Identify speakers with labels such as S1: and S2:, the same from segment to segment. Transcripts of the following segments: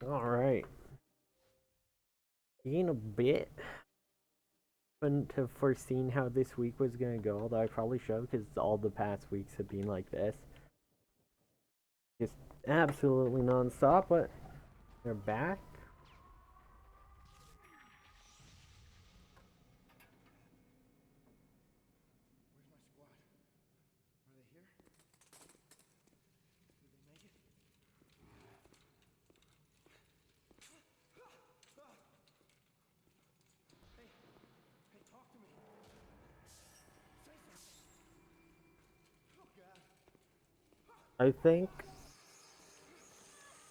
S1: Alright. Being a bit couldn't have foreseen how this week was gonna go, although I probably should because all the past weeks have been like this. Just absolutely non-stop, but they're back. I think,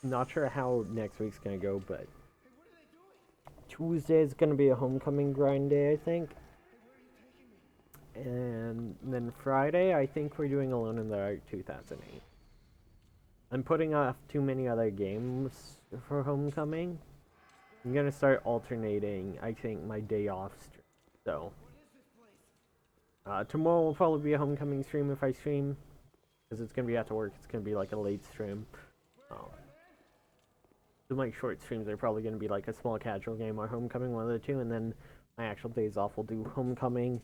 S1: not sure how next week's gonna go, but Tuesday is gonna be a homecoming grind day, I think. And then Friday, I think we're doing Alone in the Dark 2008. I'm putting off too many other games for homecoming. I'm gonna start alternating, I think, my day off stream. So, tomorrow will probably be a homecoming stream if I stream. Because it's gonna be after work, it's gonna be like a late stream. So my short streams are probably gonna be like a small casual game or homecoming, one of the two, and then my actual days off will do homecoming,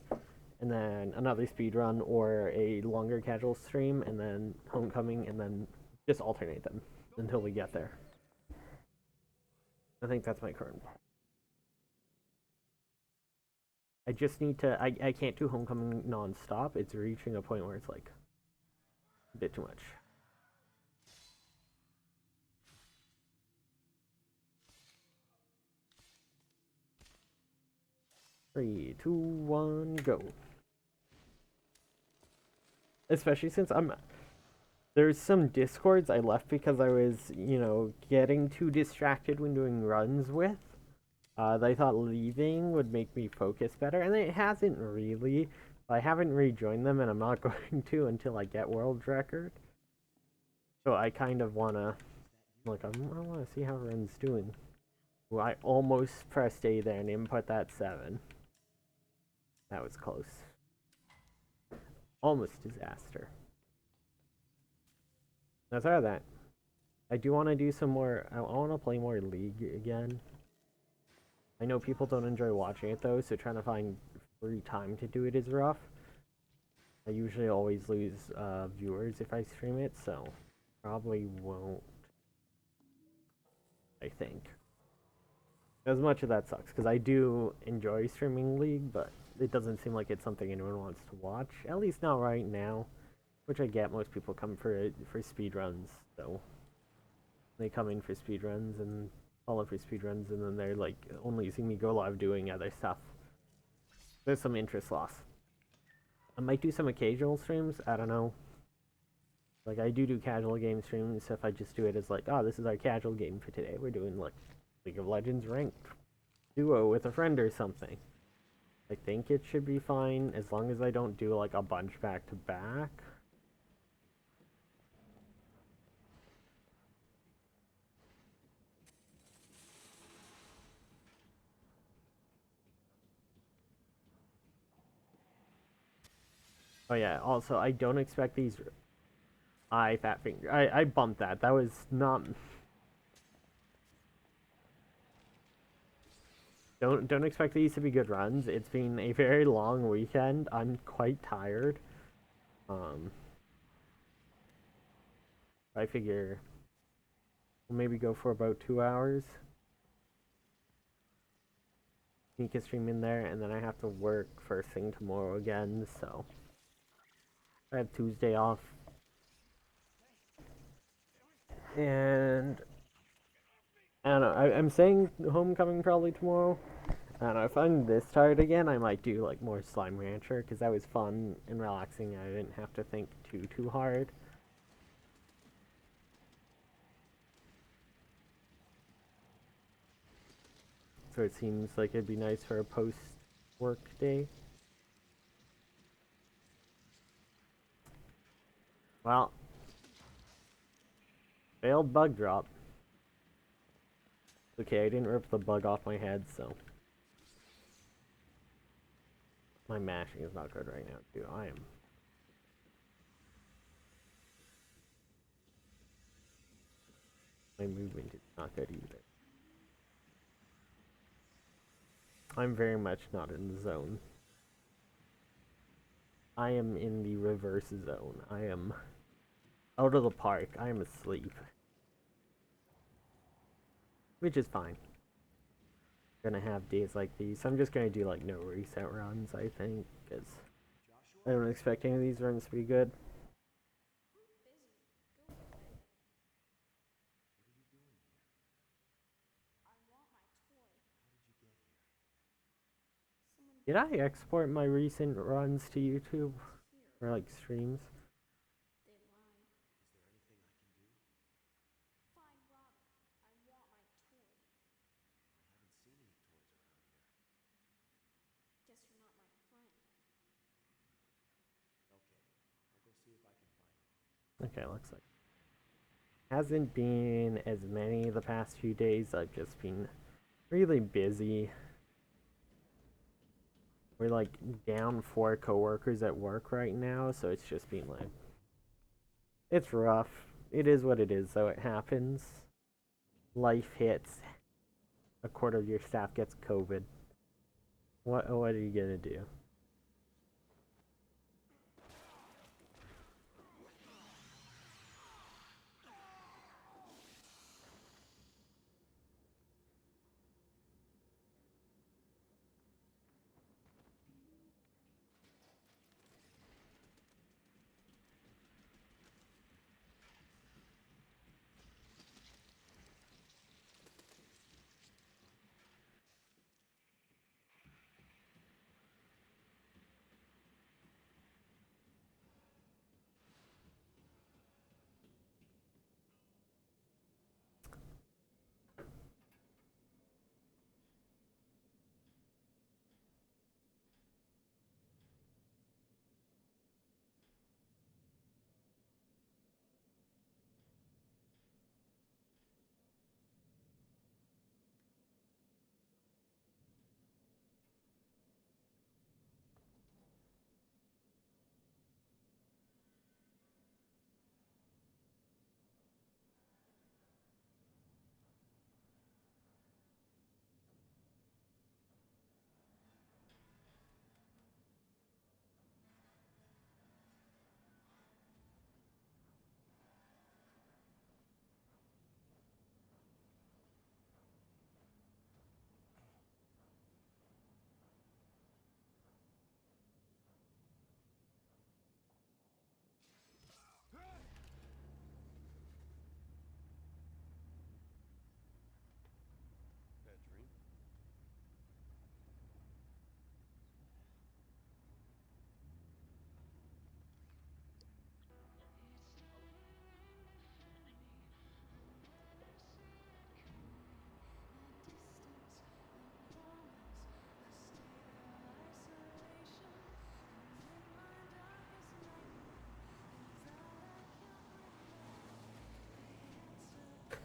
S1: and then another speed run or a longer casual stream, and then homecoming, and then just alternate them until we get there. I think that's my current plan. I just need to. I can't do homecoming non-stop. It's reaching a point where it's like a bit too much. Three, two, one, go. Especially since there's some discords I left because I was, getting too distracted when doing runs with. I thought leaving would make me focus better, and it hasn't really. I haven't rejoined them, and I'm not going to until I get world record. So I kind of wanna, like, I wanna see how run's doing. Ooh, I almost pressed A there and input that 7. That was close. Almost disaster. Outside of that, I do want to do some more. I want to play more League again. I know people don't enjoy watching it though, so trying to find free time to do it is rough. I usually always lose viewers if I stream it, so probably won't. I think. As much of that sucks, because I do enjoy streaming League, but it doesn't seem like it's something anyone wants to watch. At least not right now. Which I get, most people come for speedruns, so they come in for speedruns and follow for speedruns, and then they're like only seeing me go live doing other stuff. There's some interest loss. I might do some occasional streams, I don't know. Like, I do casual game streams if I just do it as like, oh, this is our casual game for today. We're doing like League of Legends ranked duo with a friend or something. I think it should be fine as long as I don't do like a bunch back to back. Oh yeah, also I don't expect these fat finger. I bumped that. That was not. Don't expect these to be good runs. It's been a very long weekend. I'm quite tired. I figure we'll maybe go for about 2 hours. Sneak a stream in there, and then I have to work first thing tomorrow again, so I have Tuesday off. And I don't know, I'm saying homecoming probably tomorrow. I don't know, if I'm this tired again, I might do like more Slime Rancher, because that was fun and relaxing. I didn't have to think too hard. So it seems like it'd be nice for a post-work day. Well, failed bug drop. Okay, I didn't rip the bug off my head, so my mashing is not good right now, too. My movement is not good either. I'm very much not in the zone. I am in the reverse zone. I am out of the park. I am asleep. Which is fine. Gonna have days like these. I'm just gonna do like no reset runs, I think, because I don't expect any of these runs to be good. Did I export my recent runs to YouTube? Or like streams? Okay, looks like hasn't been as many the past few days. I've just been really busy. We're like down 4 coworkers at work right now, so it's just been like it's rough. It is what it is, though. It happens. Life hits. A quarter of your staff gets COVID. What are you gonna do?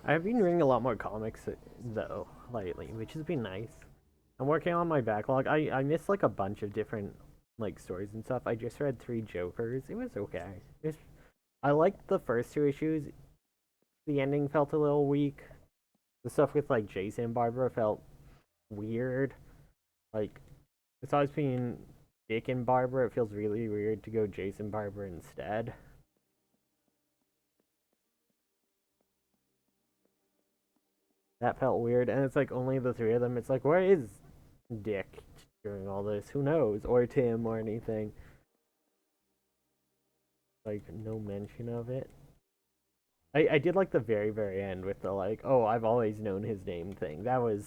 S1: I've been reading a lot more comics though lately, which has been nice. I'm working on my backlog. I missed like a bunch of different like stories and stuff. I just read 3 Jokers. It was okay. I liked the first 2 issues. The ending felt a little weak. The stuff with like Jason and Barbara felt weird. Like it's always been Dick and Barbara. It feels really weird to go Jason Barbara instead. That felt weird, and it's like only the 3 of them. It's like, where is Dick during all this? Who knows? Or Tim or anything. Like, no mention of it. I did like the very, very end with the like, oh, I've always known his name thing. That was.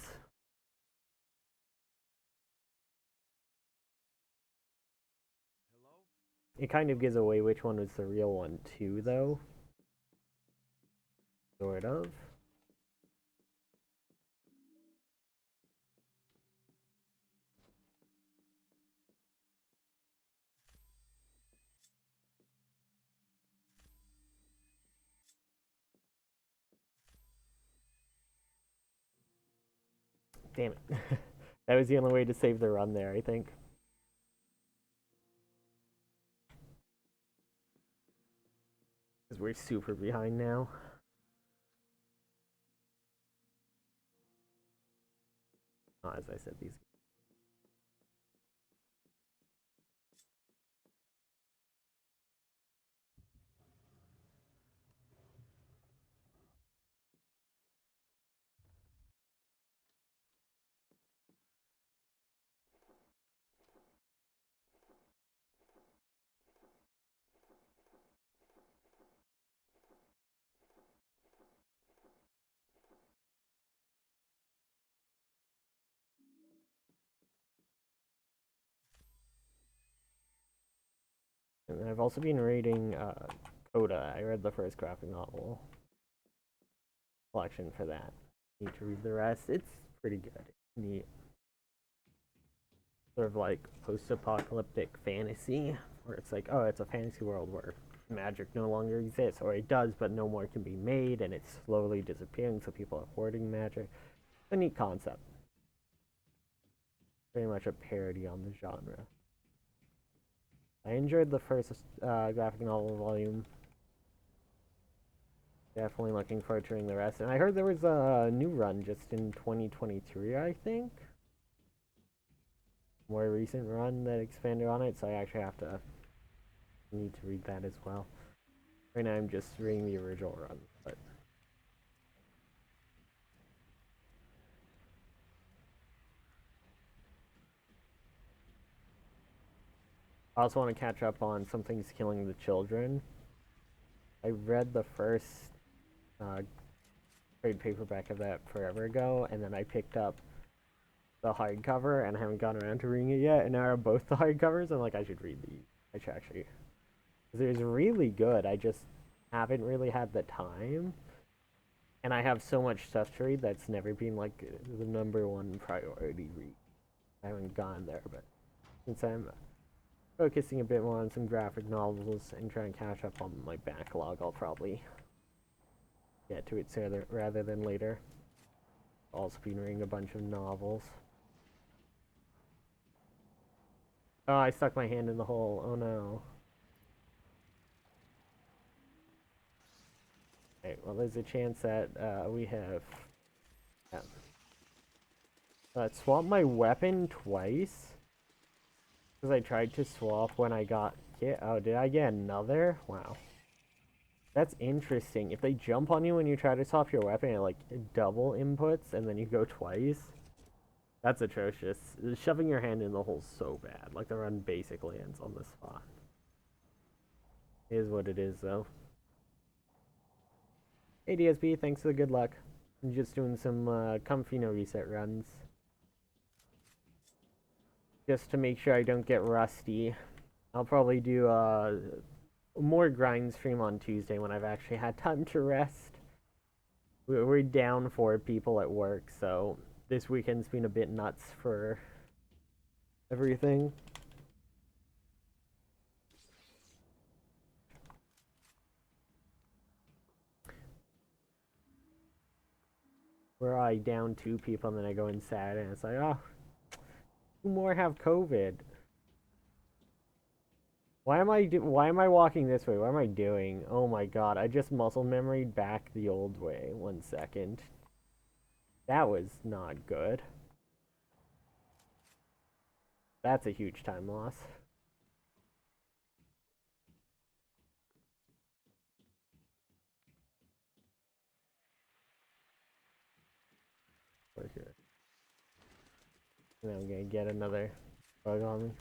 S1: It kind of gives away which one was the real one, too, though. Sort of. Damn it. That was the only way to save the run there, I think. Because we're super behind now. Oh, as I said, these I've also been reading Coda. I read the first graphic novel collection for that. Need to read the rest. It's pretty good. Neat. Sort of like post-apocalyptic fantasy, where it's like, oh, it's a fantasy world where magic no longer exists, or it does, but no more can be made, and it's slowly disappearing, so people are hoarding magic. It's a neat concept. Very much a parody on the genre. I enjoyed the first graphic novel volume. Definitely looking forward to reading the rest. And I heard there was a new run just in 2023, I think. More recent run that expanded on it, so I actually need to read that as well. Right now I'm just reading the original run, but I also want to catch up on Something's Killing the Children. I read the first trade paperback of that forever ago, and then I picked up the hardcover, and I haven't gotten around to reading it yet, and now I have both the hardcovers. I'm like, I should read these. I should actually. Because it was really good. I just haven't really had the time. And I have so much stuff to read that's never been like the #1 priority read. I haven't gone there, but since I'm focusing a bit more on some graphic novels and trying to catch up on my backlog, I'll probably get to it sooner rather than later. Also been reading a bunch of novels. Oh, I stuck my hand in the hole. Oh no. Okay, well there's a chance that we have swapped my weapon twice. Because I tried to swap when I got hit. Oh, did I get another? Wow. That's interesting. If they jump on you when you try to swap your weapon, it like double inputs and then you go twice. That's atrocious. Shoving your hand in the hole so bad. Like the run basically ends on the spot. It is what it is though. Hey DSB, thanks for the good luck. I'm just doing some comfy no reset runs. Just to make sure I don't get rusty. I'll probably do more grind stream on Tuesday when I've actually had time to rest. We're down 4 people at work, so this weekend's been a bit nuts for everything. Where I down 2 people and then I go in Saturday and it's like, oh, 2 more have COVID. Why am I walking this way? What am I doing? Oh my god, I just muscle memoried back the old way. 1 second. That was not good. That's a huge time loss. For sure. And I'm gonna get another bug on me.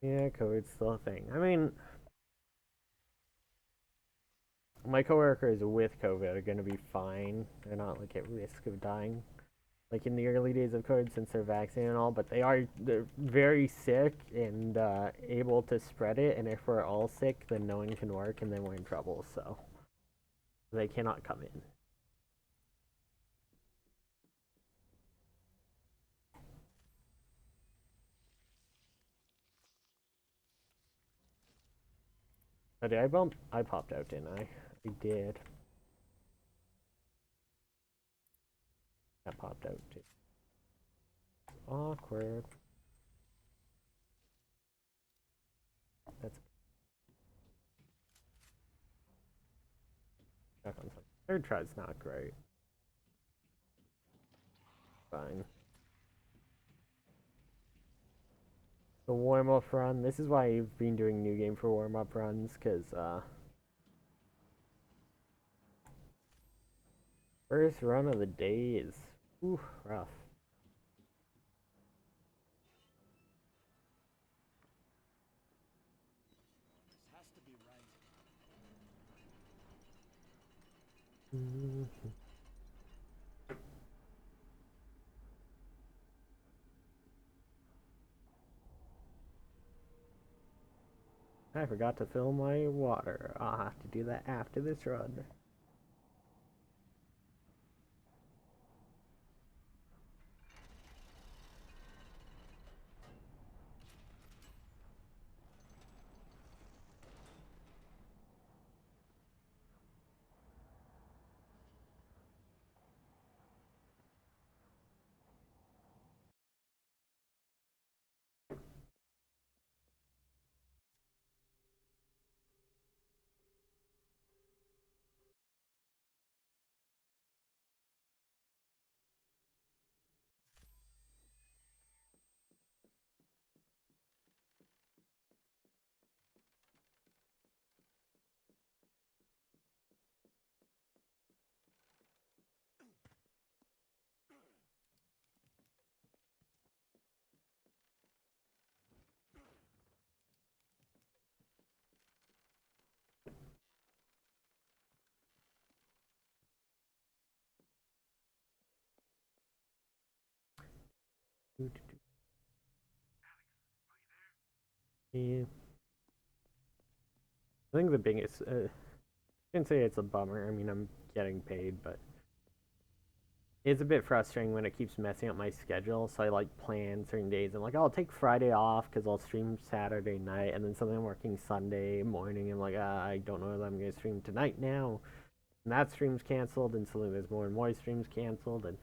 S1: Yeah, COVID's still a thing. I mean, my coworkers with COVID are gonna be fine. They're not like at risk of dying, like in the early days of COVID, since they're vaccinated and all. But they're very sick and able to spread it. And if we're all sick, then no one can work, and then we're in trouble. So they cannot come in. Oh, did I bump? I popped out, didn't I? I did. That popped out too. Awkward. That's back on something. Third try's not great. Fine. The warm-up run. This is why I've been doing new game for warm-up runs, because first run of the day is rough. I forgot to fill my water. I'll have to do that after this run. Yeah. I think the biggest, I can say it's a bummer. I mean, I'm getting paid, but it's a bit frustrating when it keeps messing up my schedule. So I like plan certain days. I'm like, oh, I'll take Friday off because I'll stream Saturday night, and then suddenly I'm working Sunday morning. I'm like, I don't know if I'm gonna stream tonight now, and that stream's canceled, and suddenly there's more and more streams canceled, and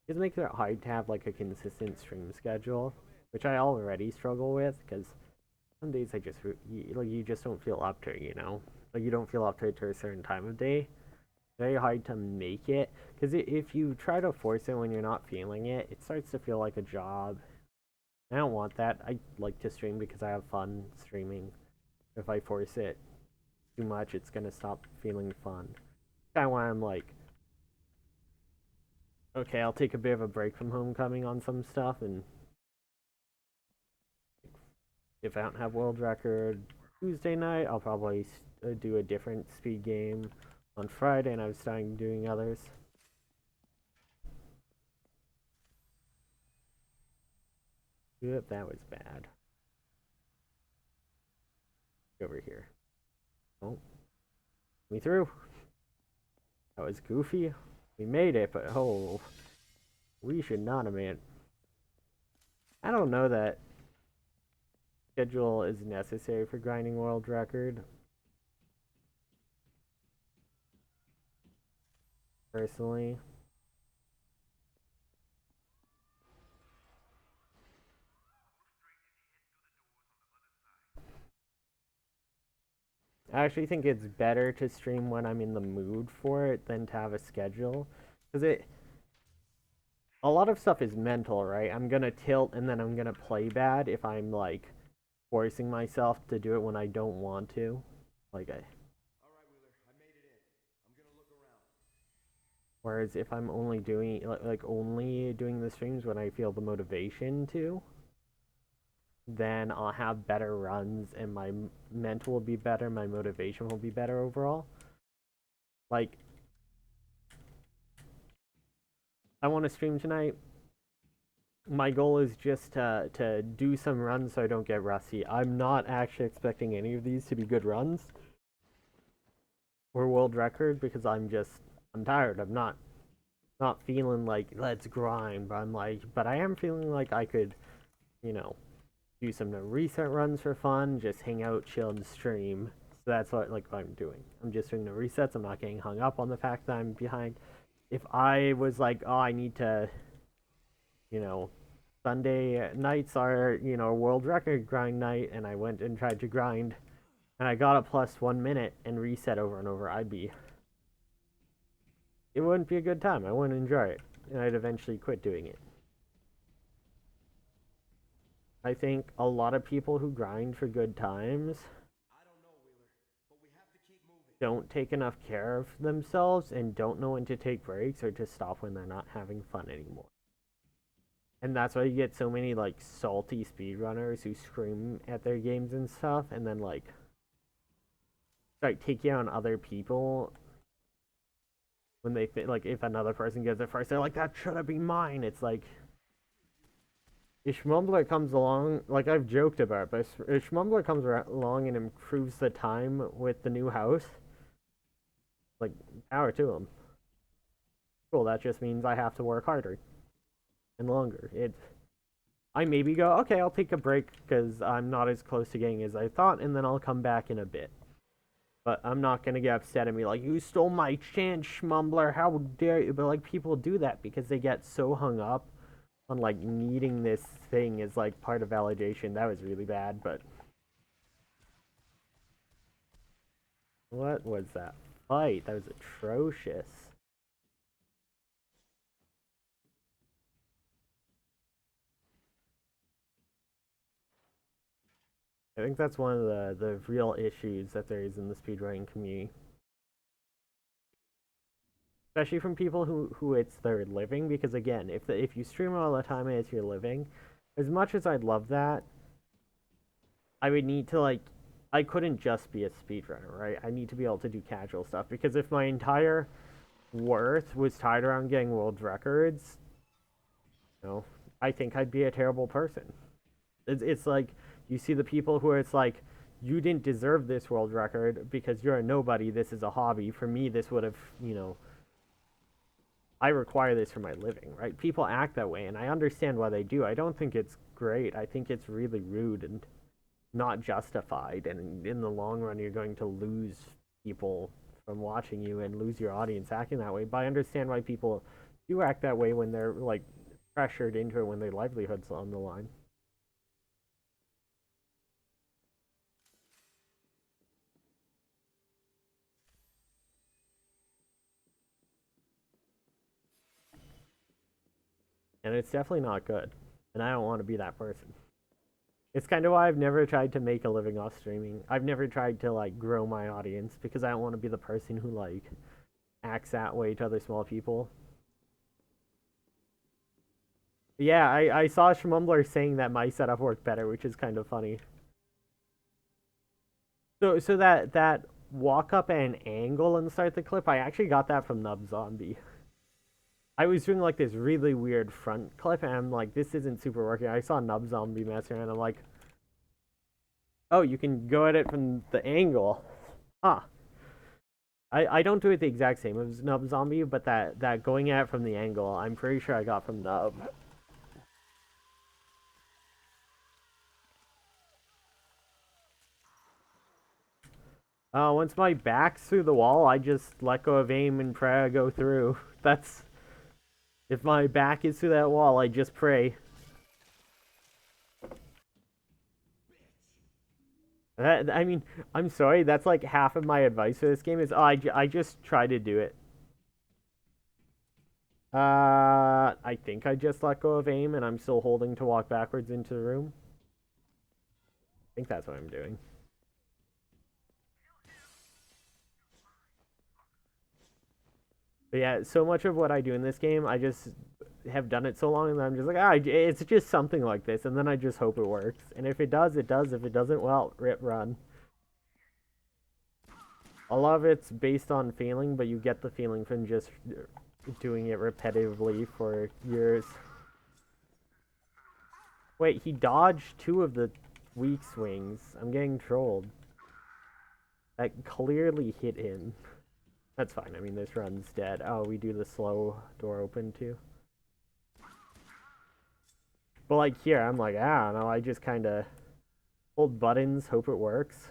S1: it makes it hard to have like a consistent stream schedule, which I already struggle with because some days I just you just don't feel up to it, like you don't feel up to it to a certain time of day. Very hard to make it because if you try to force it when you're not feeling it, it starts to feel like a job. I don't want that. I like to stream because I have fun streaming. If I force it too much, it's gonna stop feeling fun. Kind of why I'm like, okay, I'll take a bit of a break from homecoming on some stuff, and if I don't have world record Tuesday night, I'll probably do a different speed game on Friday, and I was starting doing others. Yep, that was bad. Over here. Oh, me through. That was goofy. We made it, but oh, we should not have made it. I don't know that schedule is necessary for grinding world record. Personally, I actually think it's better to stream when I'm in the mood for it than to have a schedule, because a lot of stuff is mental, right? I'm gonna tilt and then I'm gonna play bad if I'm like forcing myself to do it when I don't want to. Like I Whereas if I'm only doing only doing the streams when I feel the motivation to, then I'll have better runs and my mental will be better, my motivation will be better overall. Like I want to stream tonight. My goal is just to do some runs so I don't get rusty. I'm not actually expecting any of these to be good runs or world record because I'm tired. I'm not feeling like let's grind, but I am feeling like I could, you know, do some reset runs for fun, just hang out, chill, and stream. So that's what I'm doing. I'm just doing the resets. I'm not getting hung up on the fact that I'm behind. If I was like, oh, I need to, you know, Sunday nights are, world record grind night, and I went and tried to grind, and I got a plus 1 minute and reset over and over, it wouldn't be a good time. I wouldn't enjoy it, and I'd eventually quit doing it. I think a lot of people who grind for good times don't take enough care of themselves and don't know when to take breaks or to stop when they're not having fun anymore. And that's why you get so many like salty speedrunners who scream at their games and stuff and then like take out on other people when they like if another person gets it first, they're like that should have been mine. It's like if Schmumbler comes along, like I've joked about, but if Schmumbler comes along and improves the time with the new house, like, power to him. Cool, that just means I have to work harder and longer. I maybe go, okay, I'll take a break because I'm not as close to getting as I thought, and then I'll come back in a bit. But I'm not gonna get upset at me like, you stole my chance, Schmumbler, how dare you? But like, people do that because they get so hung up on like needing this thing as like part of validation. That was really bad, but what was that fight? That was atrocious. I think that's one of the real issues that there is in the speedrunning community. Especially from people who it's their living, because again, if you stream all the time and it's your living, as much as I'd love that, I would need to like I couldn't just be a speedrunner, right? I need to be able to do casual stuff because if my entire worth was tied around getting world records, you know, I think I'd be a terrible person. It's like you see the people who are it's like you didn't deserve this world record because you're a nobody. This is a hobby. For me, this would have, I require this for my living, right? People act that way, and I understand why they do. I don't think it's great. I think it's really rude and not justified. And in the long run, you're going to lose people from watching you and lose your audience acting that way. But I understand why people do act that way when they're like pressured into it when their livelihood's on the line. And it's definitely not good. And I don't want to be that person. It's kind of why I've never tried to make a living off streaming. I've never tried to like grow my audience because I don't want to be the person who like acts that way to other small people. But yeah, I saw Schmumbler saying that my setup worked better, which is kind of funny. So that walk up at an angle and start the clip, I actually got that from Nub Zombie. I was doing like this really weird front clip, and I'm like, this isn't super working. I saw Nub Zombie mess around, and I'm like, oh, you can go at it from the angle. Huh. I don't do it the exact same as Nub Zombie, but that going at it from the angle, I'm pretty sure I got from Nub. Once my back's through the wall, I just let go of aim and pray I go through. That's if my back is through that wall, I just pray. I mean, I'm sorry. That's like half of my advice for this game is I just try to do it. I think I just let go of aim and I'm still holding to walk backwards into the room. I think that's what I'm doing. But yeah, so much of what I do in this game, I just have done it so long that I'm just like, it's just something like this, and then I just hope it works. And if it does, it does. If it doesn't, well, rip run. A lot of it's based on feeling, but you get the feeling from just doing it repetitively for years. Wait, he dodged two of the weak swings. I'm getting trolled. That clearly hit him. That's fine. I mean, this run's dead. Oh, we do the slow door open too. But like here, I'm like, I don't know. I just kind of hold buttons, hope it works.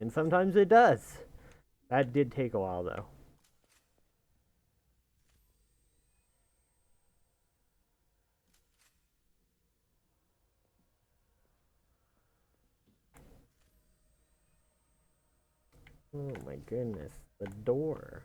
S1: And sometimes it does. That did take a while though. Oh my goodness, the door.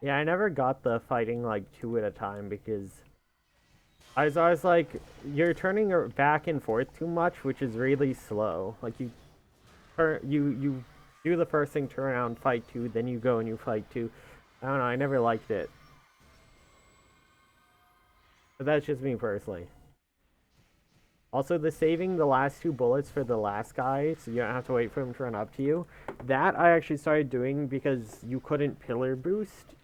S1: Yeah, I never got the fighting like two at a time because I was like, you're turning back and forth too much, which is really slow. Like you do the first thing, turn around, fight two, then you go and you fight two. I don't know. I never liked it, but that's just me personally. Also, the saving the last two bullets for the last guy, so you don't have to wait for him to run up to you. That I actually started doing because you couldn't pillar boost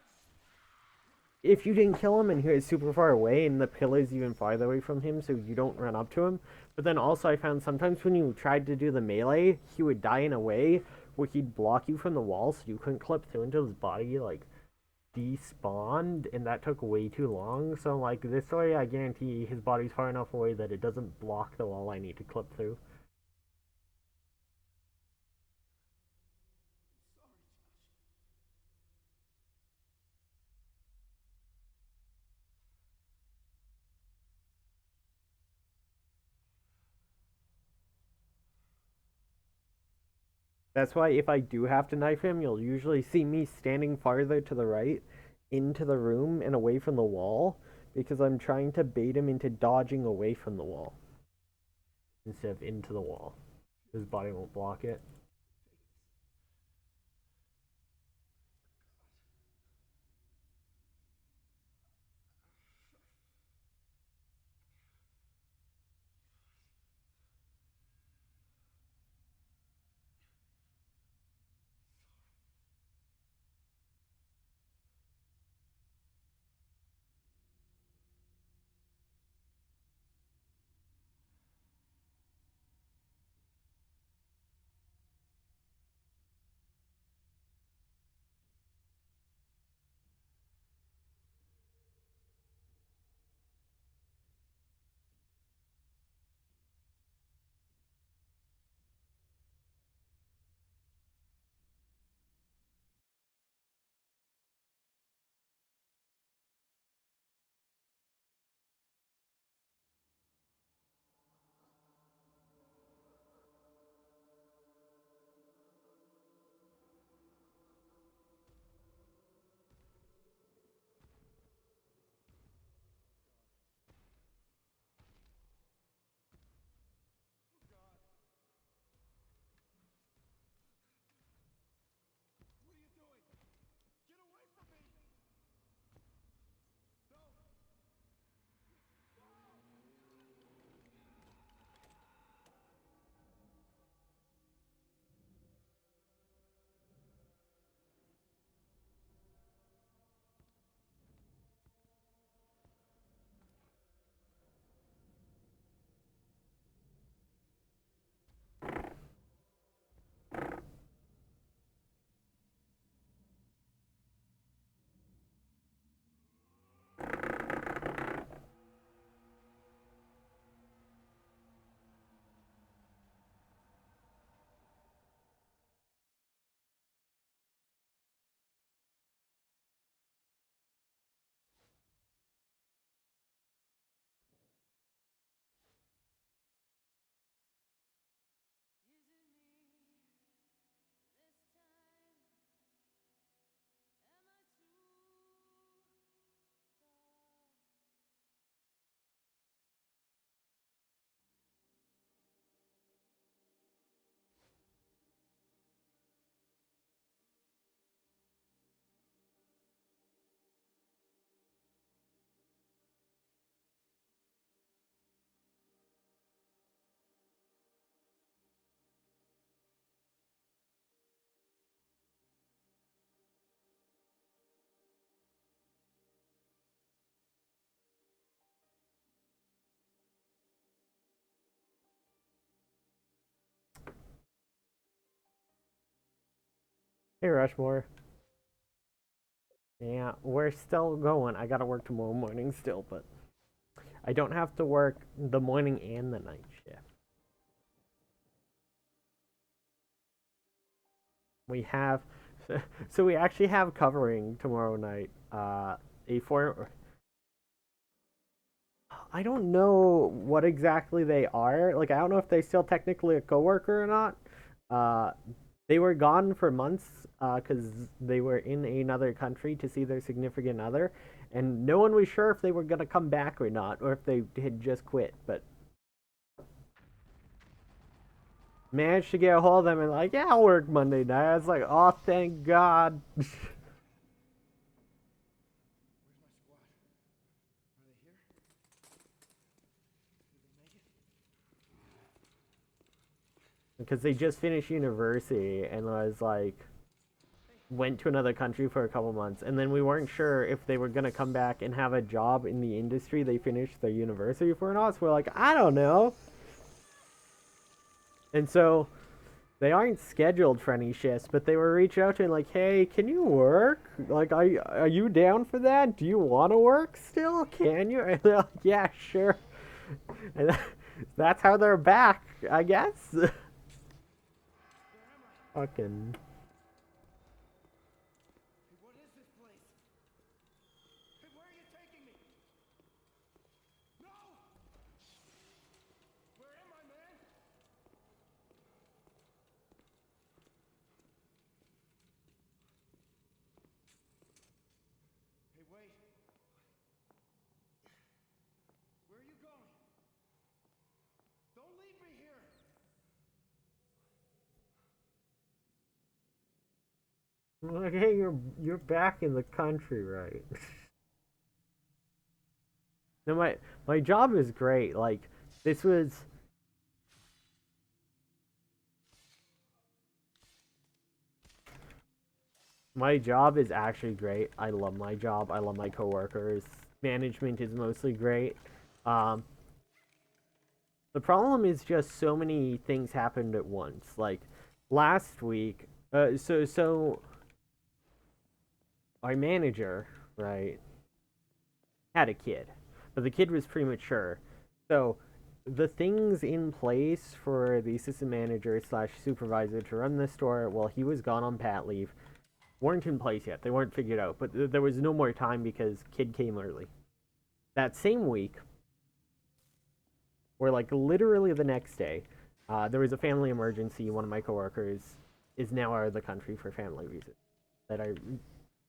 S1: if you didn't kill him and he was super far away and the pillar's even farther away from him, so you don't run up to him. But then also I found sometimes when you tried to do the melee, he would die in a way where he'd block you from the wall, so you couldn't clip through until his body like despawned, and that took way too long. So like this way, I guarantee his body's far enough away that it doesn't block the wall I need to clip through. That's why if I do have to knife him, you'll usually see me standing farther to the right into the room and away from the wall because I'm trying to bait him into dodging away from the wall instead of into the wall. His body won't block it. Hey Rushmore. Yeah, we're still going. I gotta work tomorrow morning still, but I don't have to work the morning and the night shift. We have, so we actually have covering tomorrow night. A four. I don't know what exactly they are. Like, I don't know if they still technically a coworker or not. Uh, They were gone for months because they were in another country to see their significant other, and no one was sure if they were gonna come back or not, or if they had just quit. But managed to get a hold of them and like, yeah, I'll work Monday night. I was like, oh, thank God. Because they just finished university and was like went to another country for a couple months, and then we weren't sure if they were gonna come back and have a job in the industry they finished their university for or not. So we're like, I don't know. And so they aren't scheduled for any shifts, but they were reaching out to me like, hey, can you work? Like, are you down for that? Do you want to work still? Can you? And they're like, yeah, sure. And that's how they're back, I guess. Fucking.
S2: What is this place? Hey, where are you taking me? No! Where am I, man? Hey, wait. Where are you going? Don't leave me here!
S1: Like, hey, you're back in the country, right? No, my job is great. Like, this was my job is actually great. I love my job. I love my coworkers. Management is mostly great. Um, the problem is just so many things happened at once. Like last week, so our manager, right, had a kid, but the kid was premature. So the things in place for the assistant manager slash supervisor to run the store while he was gone on pat leave weren't in place yet. They weren't figured out, but there was no more time because kid came early. That same week, or like literally the next day, there was a family emergency. One of my coworkers is now out of the country for family reasons that are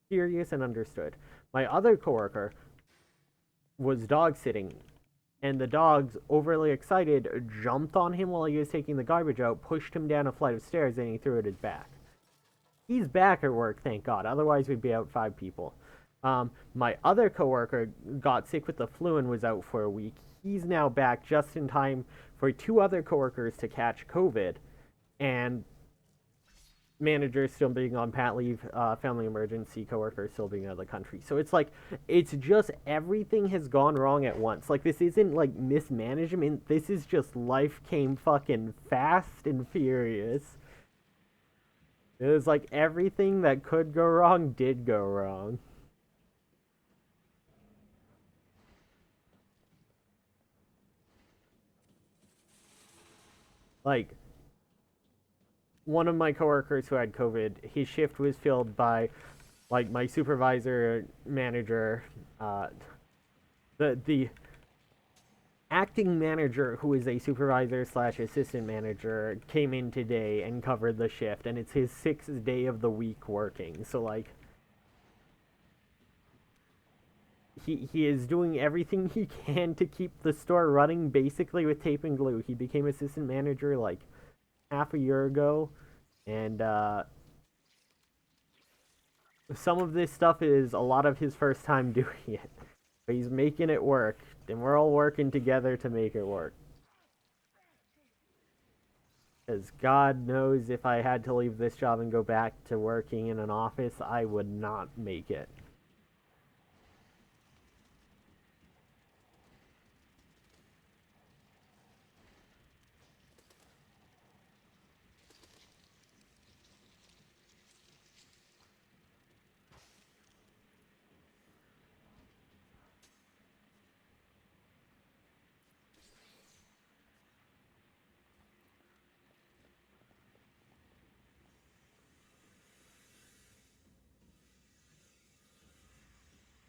S1: serious and understood. My other coworker was dog sitting, and the dogs, overly excited, jumped on him while he was taking the garbage out, pushed him down a flight of stairs, and he threw at his back. He's back at work, thank God. Otherwise, we'd be out 5 people. My other coworker got sick with the flu and was out for a week. He's now back just in time for 2 other coworkers to catch COVID, and manager still being on pat leave, family emergency, coworker still being out of the country. So it's like, it's just everything has gone wrong at once. Like, this isn't like mismanagement. This is just life came fucking fast and furious. It was like everything that could go wrong did go wrong. Like, one of my coworkers who had COVID, his shift was filled by like my supervisor, manager, the acting manager who is a supervisor slash assistant manager came in today and covered the shift, and it's his 6th day of the week working. So like he is doing everything he can to keep the store running basically with tape and glue. He became assistant manager like half a year ago, and some of this stuff is a lot of his first time doing it. But he's making it work, and we're all working together to make it work. Because God knows if I had to leave this job and go back to working in an office, I would not make it.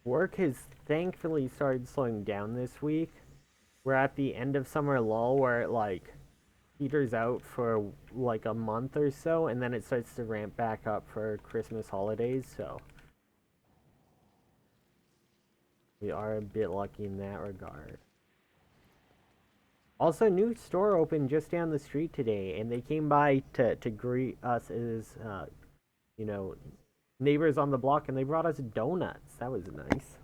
S1: Work has thankfully started slowing down this week. We're at the end of summer lull where like peters out for like a month or so, and then it starts to ramp back up for Christmas holidays. So we are a bit lucky in that regard. Also, new store opened just down the street today, and they came by to greet us as you know neighbors on the block, and they brought us donuts. That was nice.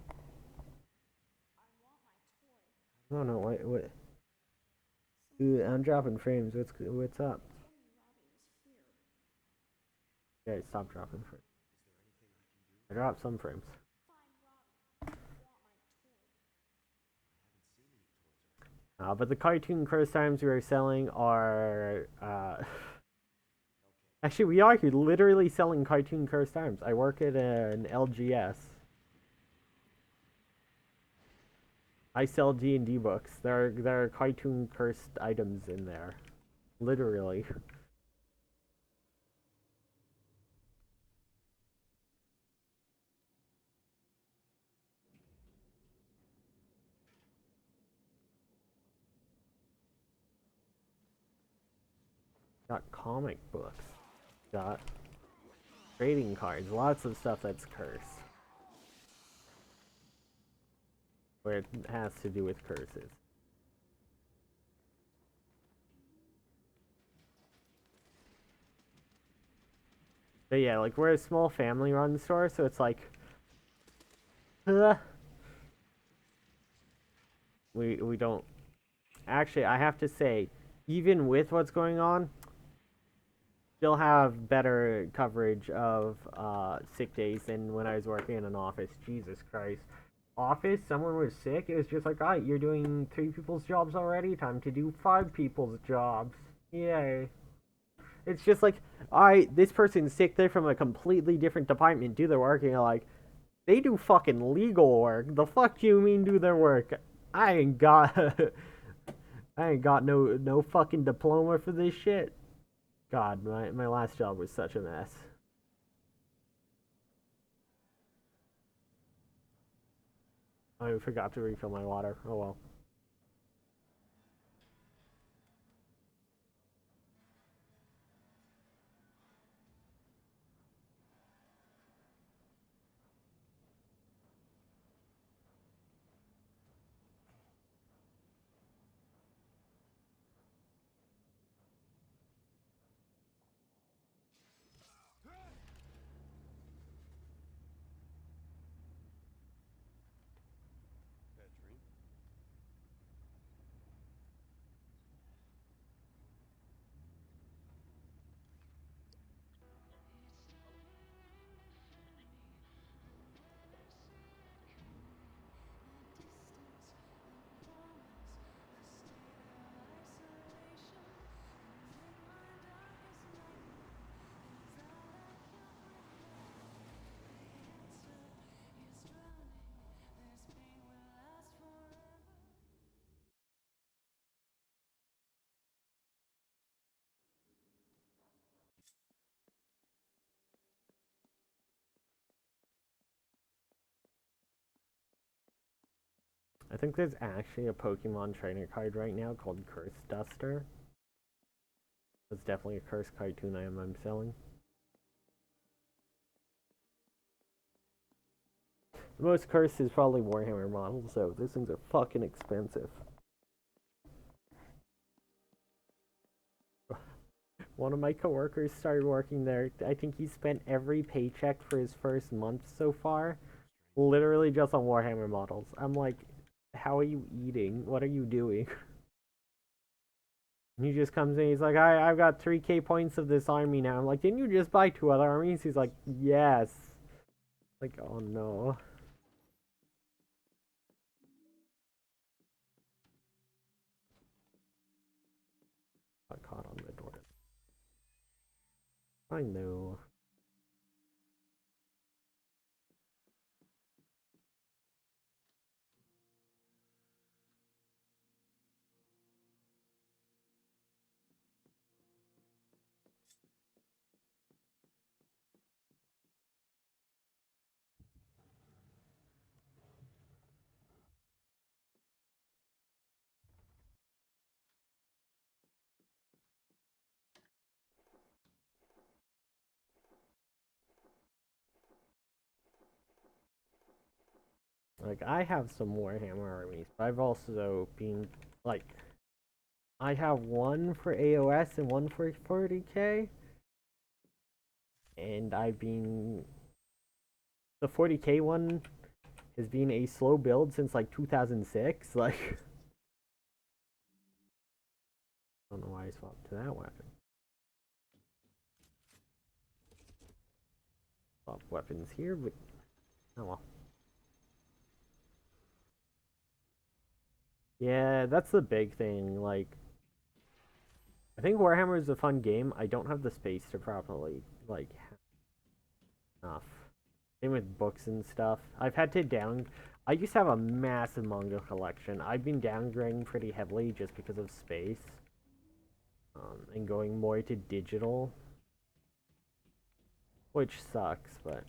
S1: Oh no, what? Dude, I'm dropping frames. What's up? Okay, stop dropping frames. I dropped some frames. But the cartoon curse times we are selling are actually we are literally selling cartoon cursed arms. I work at an LGS. I sell D&D books. There are cartoon cursed items in there, literally. Got comic books. Got trading cards. Lots of stuff that's cursed, where it has to do with curses. But yeah, like we're a small family-run store, so it's like, uh, we don't. Actually, I have to say, even with what's going on, still have better coverage of sick days than when I was working in an office. Jesus Christ. Office, someone was sick, it was just like, alright, you're doing 3 people's jobs already, time to do 5 people's jobs. Yay. It's just like, alright, this person's sick, they're from a completely different department, do their work, and you're like, they do fucking legal work. The fuck do you mean do their work? I ain't got I ain't got no fucking diploma for this shit. God, my last job was such a mess. I forgot to refill my water. Oh well. I think there's actually a Pokemon trainer card right now called Curse Duster. That's definitely a curse cartoon I'm selling. The most cursed is probably Warhammer models, so these things are fucking expensive. One of my coworkers started working there. I think he spent every paycheck for his first month so far, literally just on Warhammer models. I'm like, how are you eating? What are you doing? He just comes in, he's like, I've got 3k points of this army now. I'm like, didn't you just buy 2 other armies? He's like, yes. Like, oh no. Got caught on the door. I know. Like, I have some Warhammer armies, but I've also been, like, I have one for AOS and one for 40k, and I've been, the 40k one has been a slow build since, like, 2006, like, I don't know why I swapped to that weapon. Swap weapons here, but, oh well. Yeah, that's the big thing, like, I think Warhammer is a fun game. I don't have the space to properly, like, enough. Same with books and stuff. I've had to down. I used to have a massive manga collection. I've been downgrading pretty heavily just because of space. And going more to digital. Which sucks, but.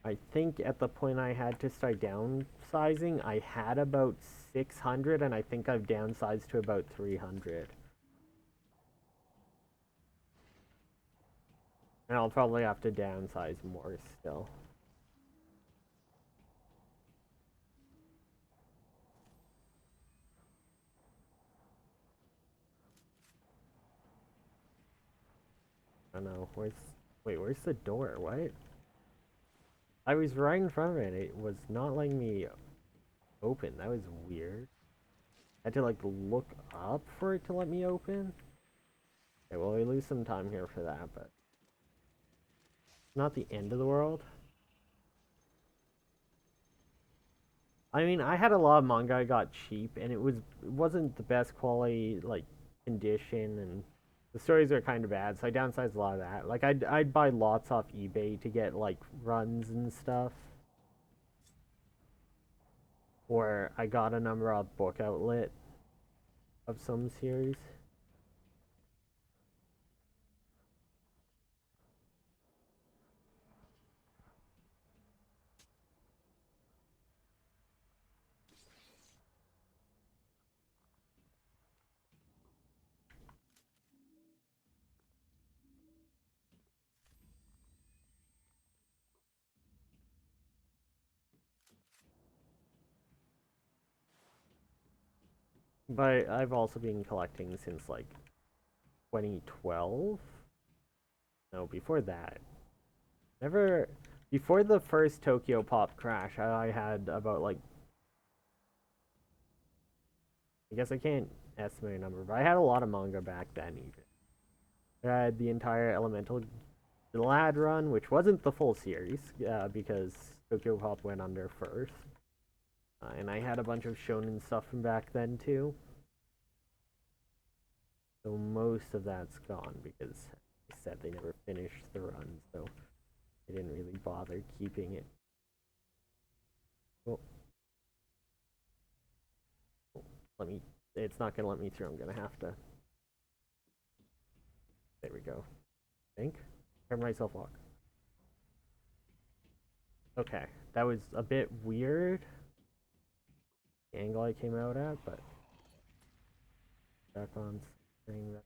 S1: I think at the point I had to start downsizing, I had about 600, and I think I've downsized to about 300. And I'll probably have to downsize more still. I don't know. Where's the door? What? I was right in front of it. It was not letting me open. That was weird. I had to like look up for it to let me open. Okay, well we lose some time here for that, but not the end of the world. I mean, I had a lot of manga I got cheap, and it wasn't the best quality like condition, and the stories are kind of bad. So I downsized a lot of that. Like I'd buy lots off eBay to get like runs and stuff. Or I got a number off Book Outlet of some series. But I've also been collecting since like 2012. No, before that. Never. Before the first Tokyo Pop crash, I had about like. I guess I can't estimate a number, but I had a lot of manga back then, even. I had the entire Elemental Lad run, which wasn't the full series, because Tokyo Pop went under first. And I had a bunch of shonen stuff from back then, too. So most of that's gone because they said they never finished the run, so they didn't really bother keeping it. Oh, let me. It's not gonna let me through. I'm gonna have to. There we go. I think. Turn myself lock. Okay, that was a bit weird. The angle I came out at, but back on saying that.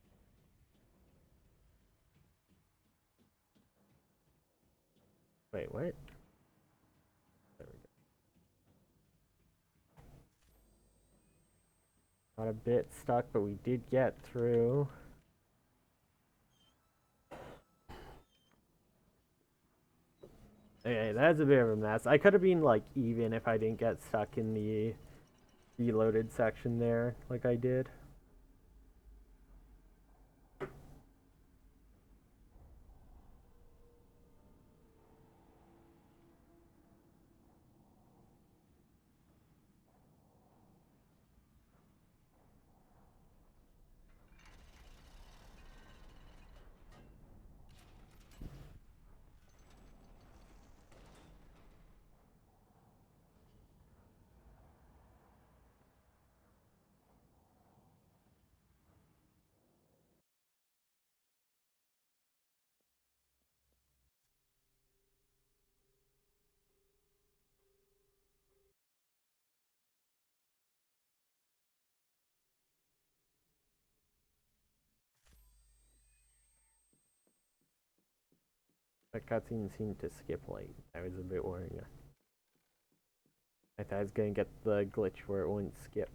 S1: Wait, what? There we go. Got a bit stuck, but we did get through. Okay, that's a bit of a mess. I could have been like even if I didn't get stuck in the reloaded section there like I did. That cutscene seemed to skip late. That was a bit worrying. I thought I was gonna get the glitch where it wouldn't skip.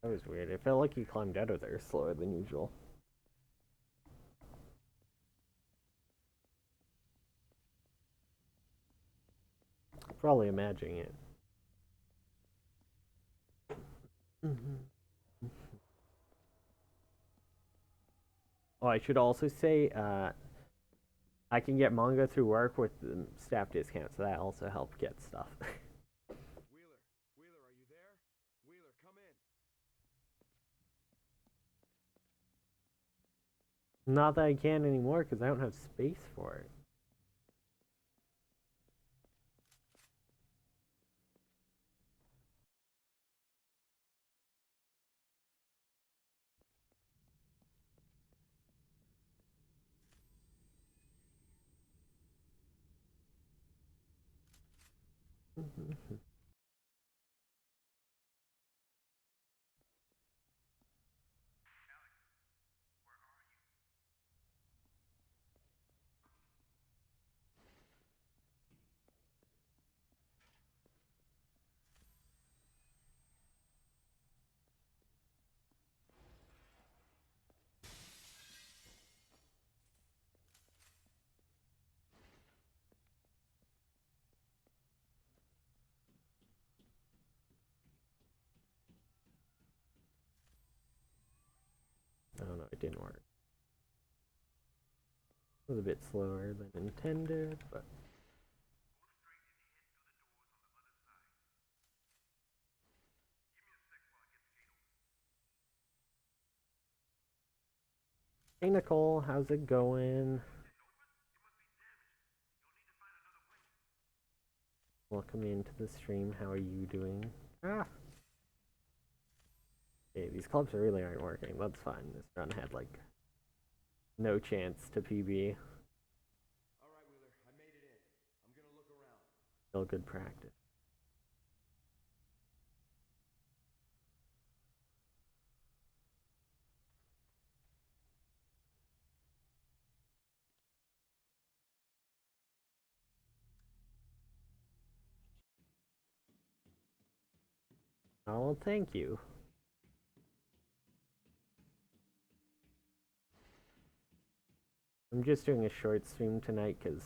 S1: That was weird. It felt like he climbed out of there slower than usual. Probably imagining it. Oh, I should also say, I can get manga through work with the staff discount, so that also helped get stuff.
S2: Wheeler, Wheeler, are you there? Wheeler, come in.
S1: Not that I can anymore, because I don't have space for it. I don't know, it didn't work. It was a bit slower than intended, but... Hey Nicole, how's it going? Welcome into the stream, how are you doing? Ah! Okay, these clubs really aren't working, that's fine. This run had like no chance to PB.
S2: Alright, Wheeler, I made it in. I'm gonna look around.
S1: Still good practice. Oh, well, thank you. I'm just doing a short stream tonight because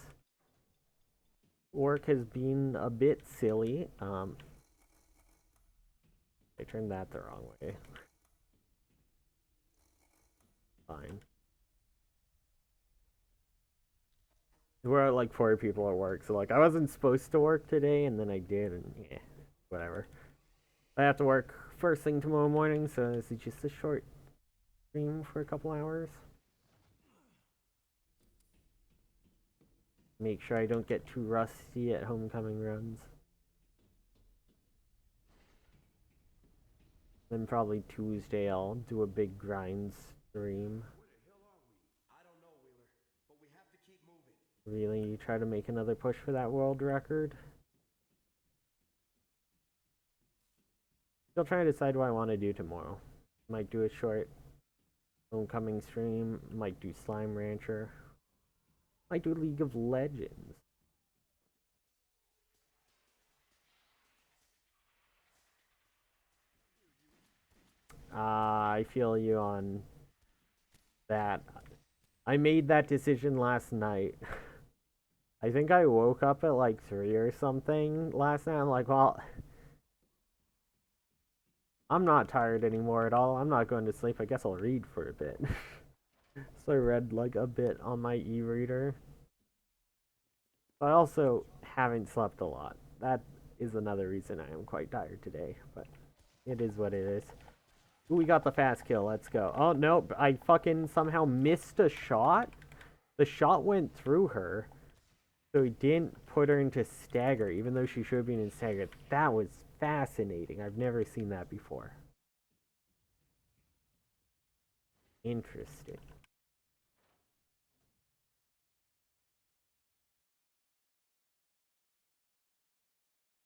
S1: work has been a bit silly. I turned that the wrong way. Fine. We're like 4 people at work, so like I wasn't supposed to work today, and then I did, and yeah, whatever. I have to work first thing tomorrow morning, so this is just a short stream for a couple hours. Make sure I don't get too rusty at homecoming runs. Then probably Tuesday I'll do a big grind stream.
S2: Where the hell are we? I don't know, Wheeler, but we have to keep moving.
S1: Really try to make another push for that world record. Still trying to decide what I want to do tomorrow. Might do a short homecoming stream. Might do Slime Rancher. Might do League of Legends. I feel you on that. I made that decision last night. I think I woke up at like 3 or something last night. I'm like, well, I'm not tired anymore at all. I'm not going to sleep. I guess I'll read for a bit. So I read like a bit on my e-reader. But I also haven't slept a lot. That is another reason I am quite tired today. But it is what it is. Ooh, we got the fast kill. Let's go. Oh, no. I fucking somehow missed a shot. The shot went through her. So he didn't put her into stagger, even though she should have been in stagger. That was fascinating. I've never seen that before. Interesting.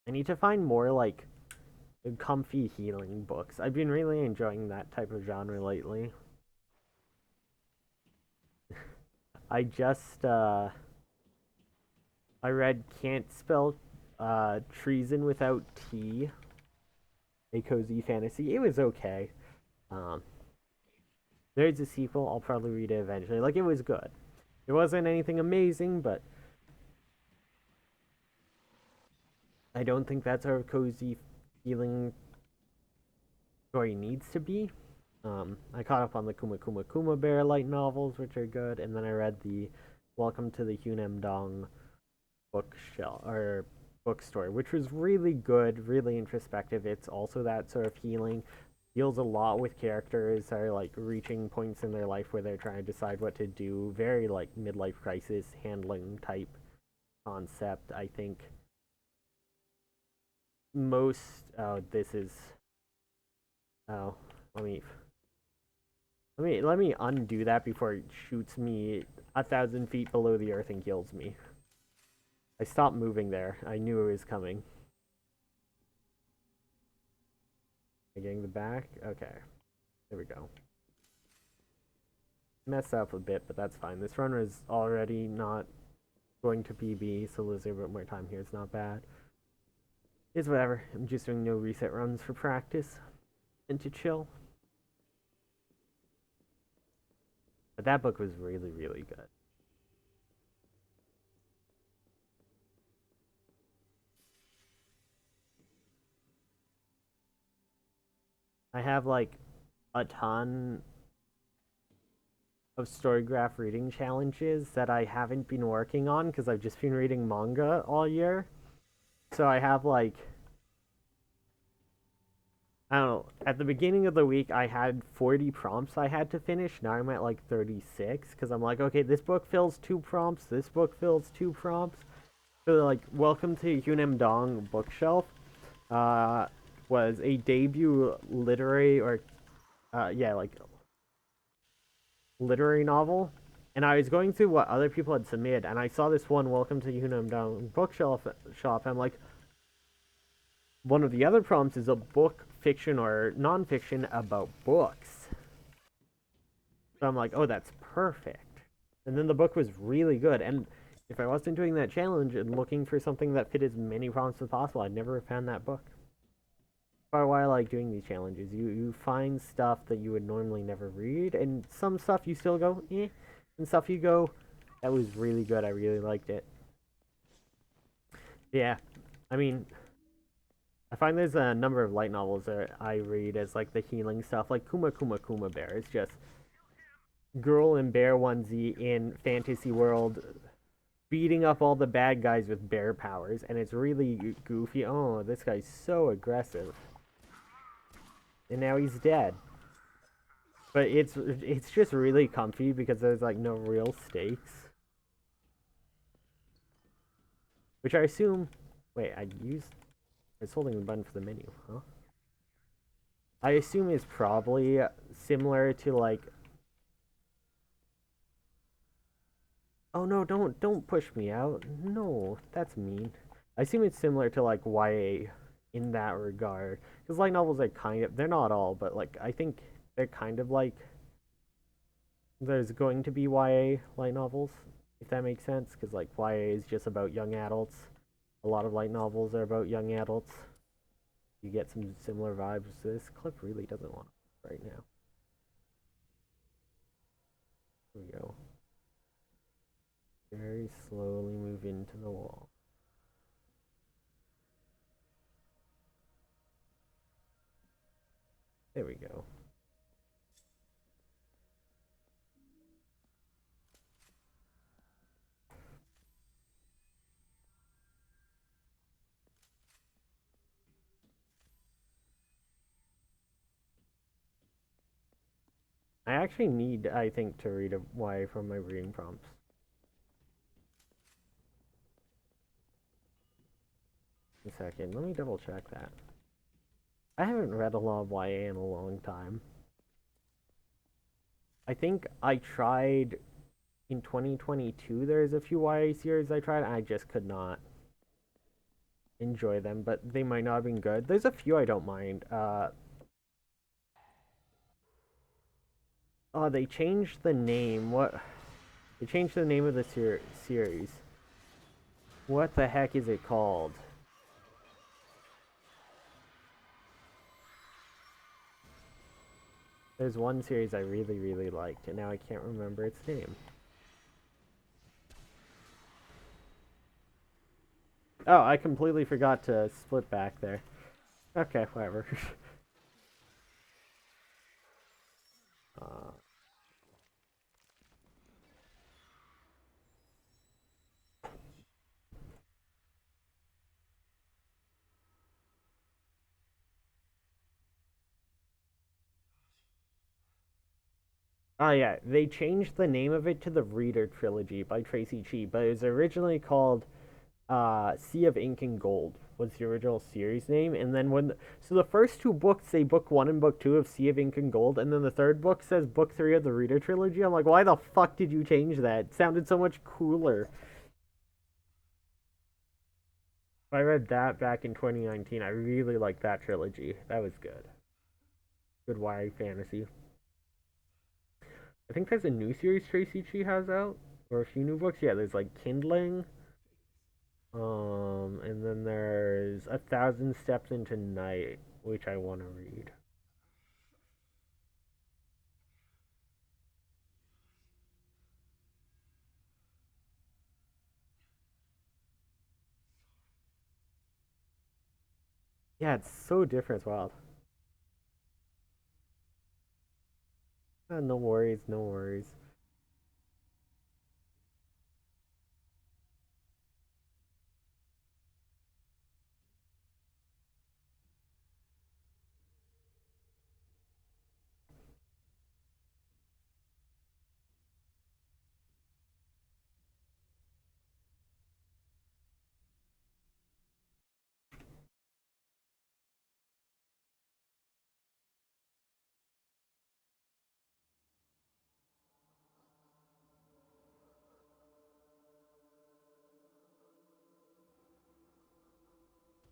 S1: I need to find more like comfy healing books. I've been really enjoying that type of genre lately. I just I read Can't Spell Treason Without Tea, a cozy fantasy. It was okay. Um, there's a sequel. I'll probably read it eventually. Like, it was good. It wasn't anything amazing, but I don't think that's how a cozy feeling story needs to be. I caught up on the Kuma Kuma Kuma Bear light novels, which are good, and then I read the Welcome to the Hunem Dong bookshelf or bookstore, which was really good, really introspective. It's also that sort of healing. Deals a lot with characters that are like reaching points in their life where they're trying to decide what to do. Very like midlife crisis handling type concept. I think most. Oh, this is. Oh, let me. Let me undo that before it shoots me 1,000 feet below the earth and kills me. I stopped moving there. I knew it was coming. Getting the back? Okay. There we go. Messed up a bit, but that's fine. This run is already not going to PB, so losing a bit more time here is not bad. It's whatever. I'm just doing no reset runs for practice and to chill. But that book was really, really good. I have like a ton of Storygraph reading challenges that I haven't been working on because I've just been reading manga all year. So I have like, I don't know, at the beginning of the week I had 40 prompts I had to finish. Now I'm at like 36 because I'm like, okay, this book fills 2 prompts, this book fills 2 prompts. So like, Welcome to Hunem Dong bookshelf was a debut literary or yeah, like literary novel, and I was going through what other people had submitted, and I saw this one, Welcome to Unum Down Bookshelf Shop. I'm like, one of the other prompts is a book fiction or nonfiction about books. So I'm like, oh, that's perfect. And then the book was really good, and if I wasn't doing that challenge and looking for something that fit as many prompts as possible, I'd never have found that book. Part why I like doing these challenges. You find stuff that you would normally never read, and some stuff you still go, eh, and stuff you go, that was really good. I really liked it. Yeah, I mean, I find there's a number of light novels that I read as like the healing stuff, like Kuma Kuma Kuma Bear. It's just girl and bear onesie in fantasy world beating up all the bad guys with bear powers, and it's really goofy. Oh, this guy's so aggressive. And now he's dead. But it's just really comfy because there's like no real stakes. Which I assume. Wait, I was holding the button for the menu, huh? I assume is probably similar to like. Oh no! Don't push me out. No, that's mean. I assume it's similar to like YA in that regard. Because light novels are kind of, they're not all, but like I think they're kind of like there's going to be YA light novels, if that makes sense, because like YA is just about young adults. A lot of light novels are about young adults. You get some similar vibes. This clip really doesn't want to right now. Here we go. Very slowly move into the wall. There we go. I actually need, I think, to read a YA from my reading prompts. A second, let me double check that. I haven't read a lot of YA in a long time. I think I tried in 2022. There's a few YA series I tried, and I just could not enjoy them, but they might not have been good. There's a few I don't mind. Oh, they changed the name. What? They changed the name of the series. What the heck is it called? There's one series I really, really liked, and now I can't remember its name. Oh, I completely forgot to split back there. Okay, whatever. uh, oh yeah, they changed the name of it to the Reader Trilogy by Tracy Chee, but it was originally called Sea of Ink and Gold was the original series name, and then so the first two books say book one and book two of Sea of Ink and Gold, and then the third book says book three of the Reader Trilogy. I'm like, why the fuck did you change that? It sounded so much cooler. I read that back in 2019. I really liked that trilogy. That was good. Good YA fantasy. I think there's a new series Tracy Chee has out, or a few new books. Yeah, there's like Kindling. And then there's A Thousand Steps into Night, which I want to read. Yeah, it's so different. It's wild. No worries, no worries.
S2: Oh God. What are you doing? Get away from me! No! No!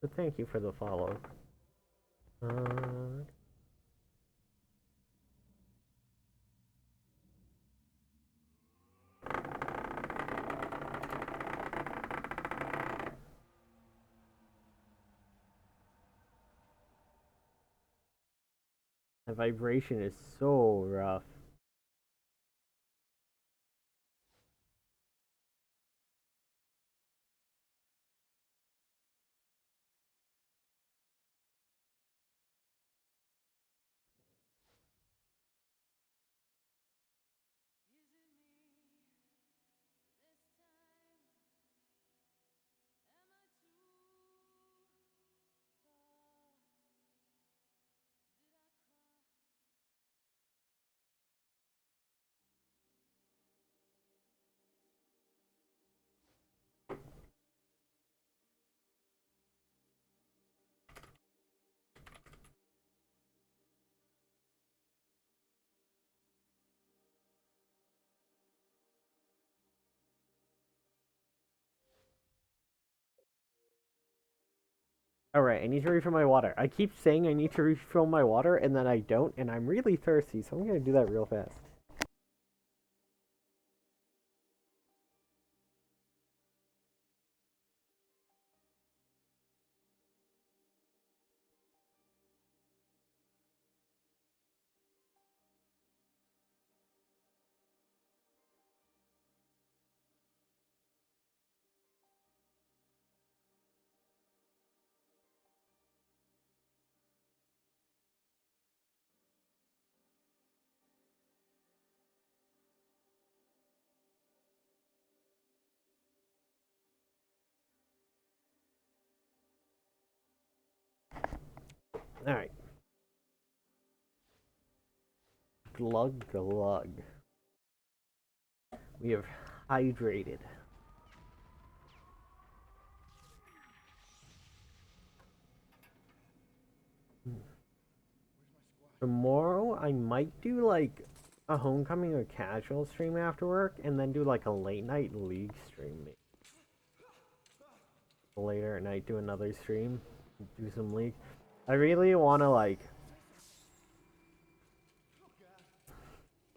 S1: But thank you for the follow. Uh, the vibration is so rough. Alright, I need to refill my water. I keep saying I need to refill my water, and then I don't, and I'm really thirsty, so I'm gonna do that real fast. Alright. Glug glug. We have hydrated. Tomorrow I might do like a homecoming or casual stream after work and then do like a late night league stream. Later at night do another stream. Do some league. I really wanna like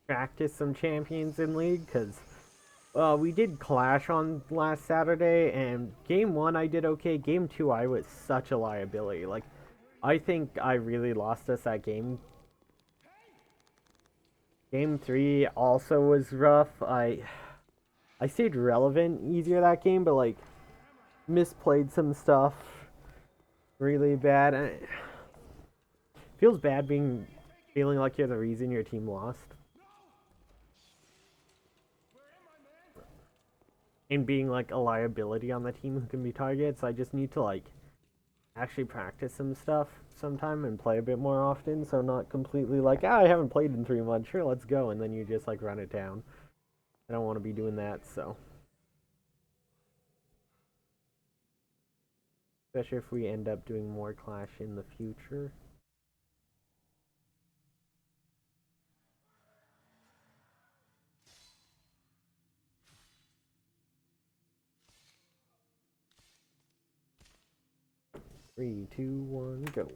S1: practice some champions in league because we did clash on last Saturday and game 1 I did okay. Game 2 I was such a liability. Like I think I really lost us that game. Game 3 also was rough. I stayed relevant easier that game, but like misplayed some stuff really bad. And it feels bad feeling like you're the reason your team lost. And being like a liability on the team who can be targets. I just need to like actually practice some stuff sometime and play a bit more often, so not completely like, I haven't played in 3 months, sure, let's go, and then you just like run it down. I don't want to be doing that, so. Especially if we end up doing more Clash in the future. Three, two, one, go.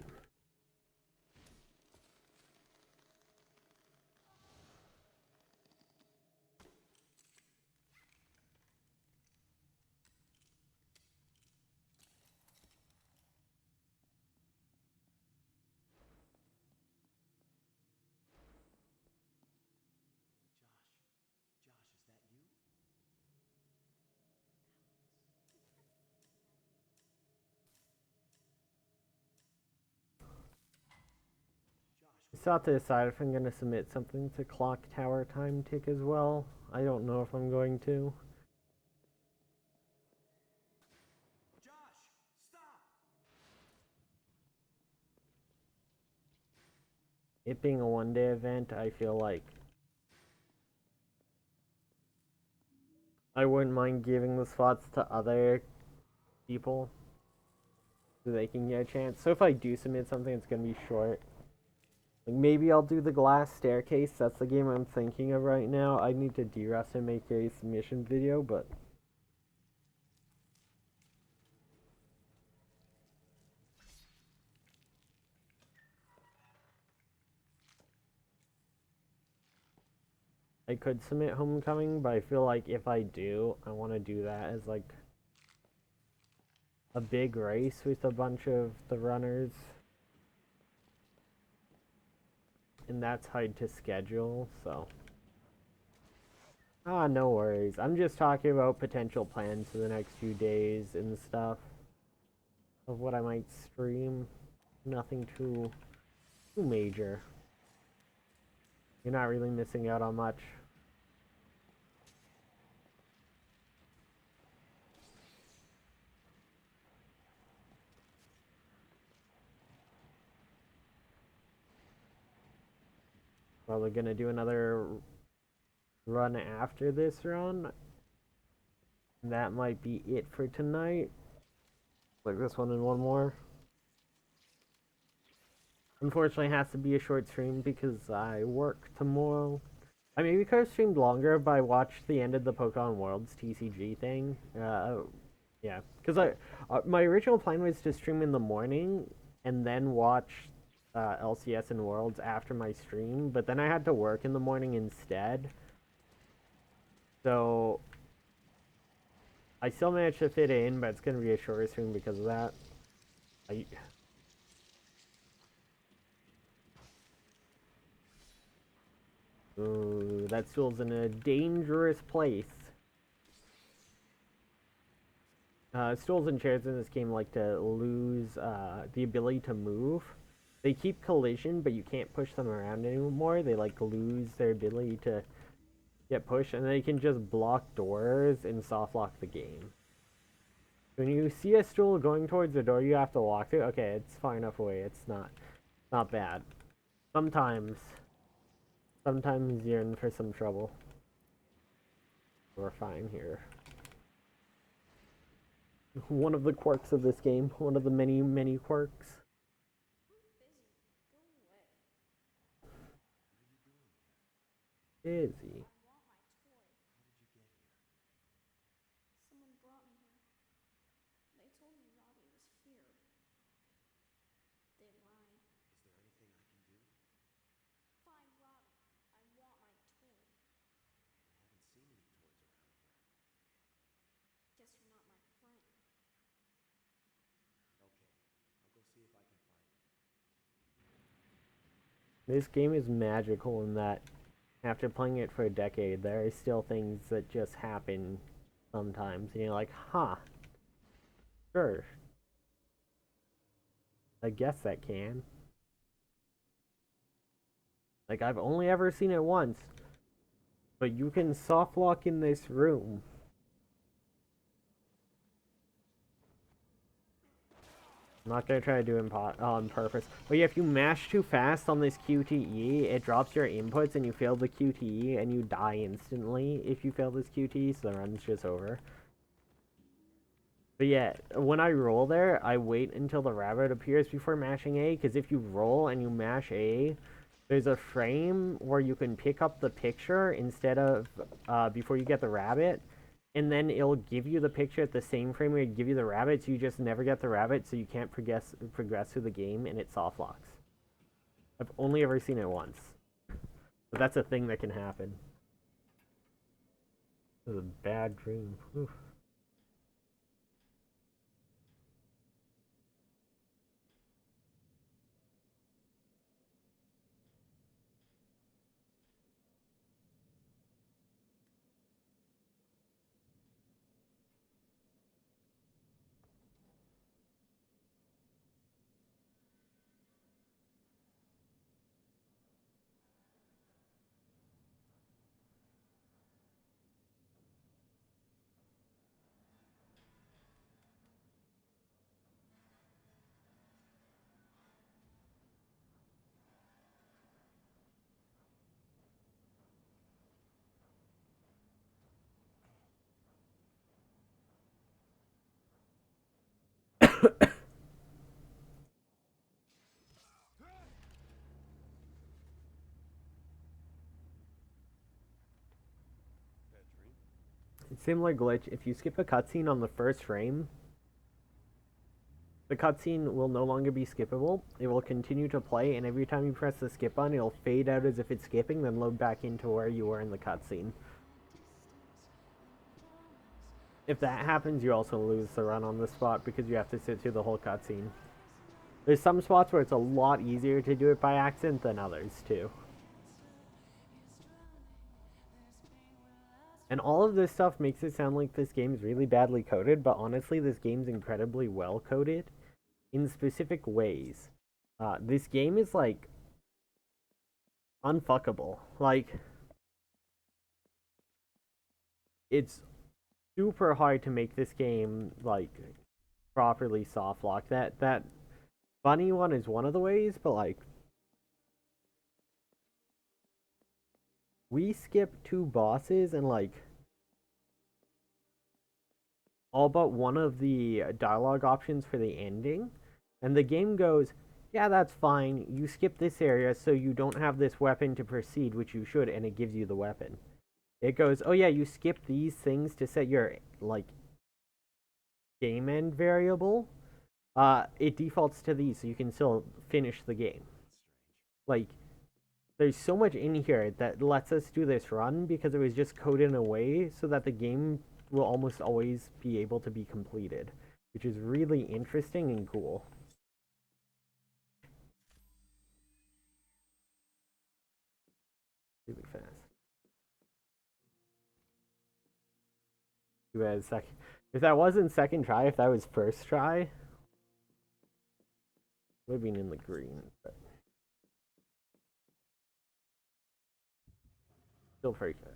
S1: I still have to decide if I'm going to submit something to Clock Tower Time Tick as well. I don't know if I'm going to.
S2: Josh, stop!
S1: It being a one-day event, I feel like I wouldn't mind giving the spots to other people so they can get a chance. So if I do submit something, it's going to be short. Like maybe I'll do the glass staircase. That's the game I'm thinking of right now. I need to de-rest and make a submission video, but I could submit Homecoming, but I feel like if I do, I want to do that as like a big race with a bunch of the runners. And that's hard to schedule, so. No worries. I'm just talking about potential plans for the next few days and stuff of what I might stream. Nothing too major. You're not really missing out on much. Probably gonna do another run after this run. That might be it for tonight. Like this one and one more. Unfortunately, it has to be a short stream because I work tomorrow. I mean, we could have streamed longer, but I watched the end of the Pokemon Worlds TCG thing. Yeah, because my original plan was to stream in the morning and then watch LCS and Worlds after my stream, but then I had to work in the morning instead. So I still managed to fit it in, but it's gonna be a shorter stream because of that. Ooh, that stool's in a dangerous place. Stools and chairs in this game like to lose the ability to move. They keep collision, but you can't push them around anymore. They like lose their ability to get pushed, and they can just block doors and soft lock the game. When you see a stool going towards the door you have to walk through, okay, it's far enough away. It's not Not bad. Sometimes, sometimes you're in for some trouble. We're fine here. One of the quirks of this game, one of the many, many quirks. Busy.
S3: Someone brought me here. They told me Robbie was here. They lied.
S2: Is there anything I can do?
S3: Find Robbie. I want my toy.
S2: I haven't seen any toys around here.
S3: Guess you're not my friend.
S2: Okay, I'll go see if I can find him.
S1: This game is magical in that after playing it for a decade, there are still things that just happen sometimes. And you're like, huh, sure. I guess that can. Like, I've only ever seen it once. But you can soft lock in this room. I'm not gonna try to do it on purpose. But yeah, if you mash too fast on this QTE, it drops your inputs and you fail the QTE and you die instantly if you fail this QTE, so the run's just over. But yeah, when I roll there, I wait until the rabbit appears before mashing A, because if you roll and you mash A, there's a frame where you can pick up the picture instead of before you get the rabbit, and then it'll give you the picture at the same frame where it give you the rabbit, so you just never get the rabbit, so you can't progress through the game, and it soft locks. I've only ever seen it once, but that's a thing that can happen. This is a bad dream. Oof.
S2: Bad dream?
S1: Similar glitch, if you skip a cutscene on the first frame, the cutscene will no longer be skippable. It will continue to play, and every time you press the skip button, it'll fade out as if it's skipping, then load back into where you were in the cutscene. If that happens, you also lose the run on the spot because you have to sit through the whole cutscene. There's some spots where it's a lot easier to do it by accident than others, too. And all of this stuff makes it sound like this game's really badly coded, but honestly, this game's incredibly well coded in specific ways. This game is like unfuckable. Like, it's super hard to make this game like properly soft lock. That funny one is one of the ways, but like we skipped two bosses and like all but one of the dialogue options for the ending, and the game goes, yeah, that's fine. You skip this area so you don't have this weapon to proceed, which you should, and it gives you the weapon. It goes, oh yeah, you skip these things to set your like game end variable. It defaults to these, so you can still finish the game.
S2: That's strange.
S1: Like, there's so much in here that lets us do this run because it was just coded in a way so that the game will almost always be able to be completed, which is really interesting and cool. Really fast. Too bad second. If that wasn't second try, if that was first try, would have been in the green, but still pretty good.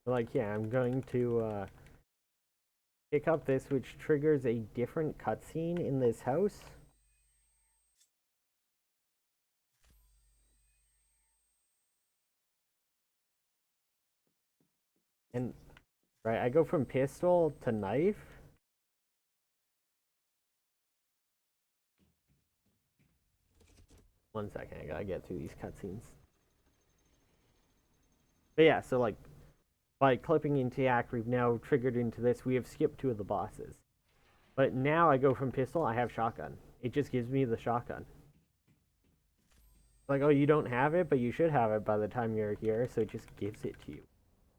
S1: Like, yeah, I'm going to pick up this, which triggers a different cutscene in this house. And, right, I go from pistol to knife. One second, I gotta get through these cutscenes. But yeah, so like, by clipping into Yak, we've now triggered into this. We have skipped two of the bosses. But now I go from pistol, I have shotgun. It just gives me the shotgun. Like, oh, you don't have it, but you should have it by the time you're here, so it just gives it to you.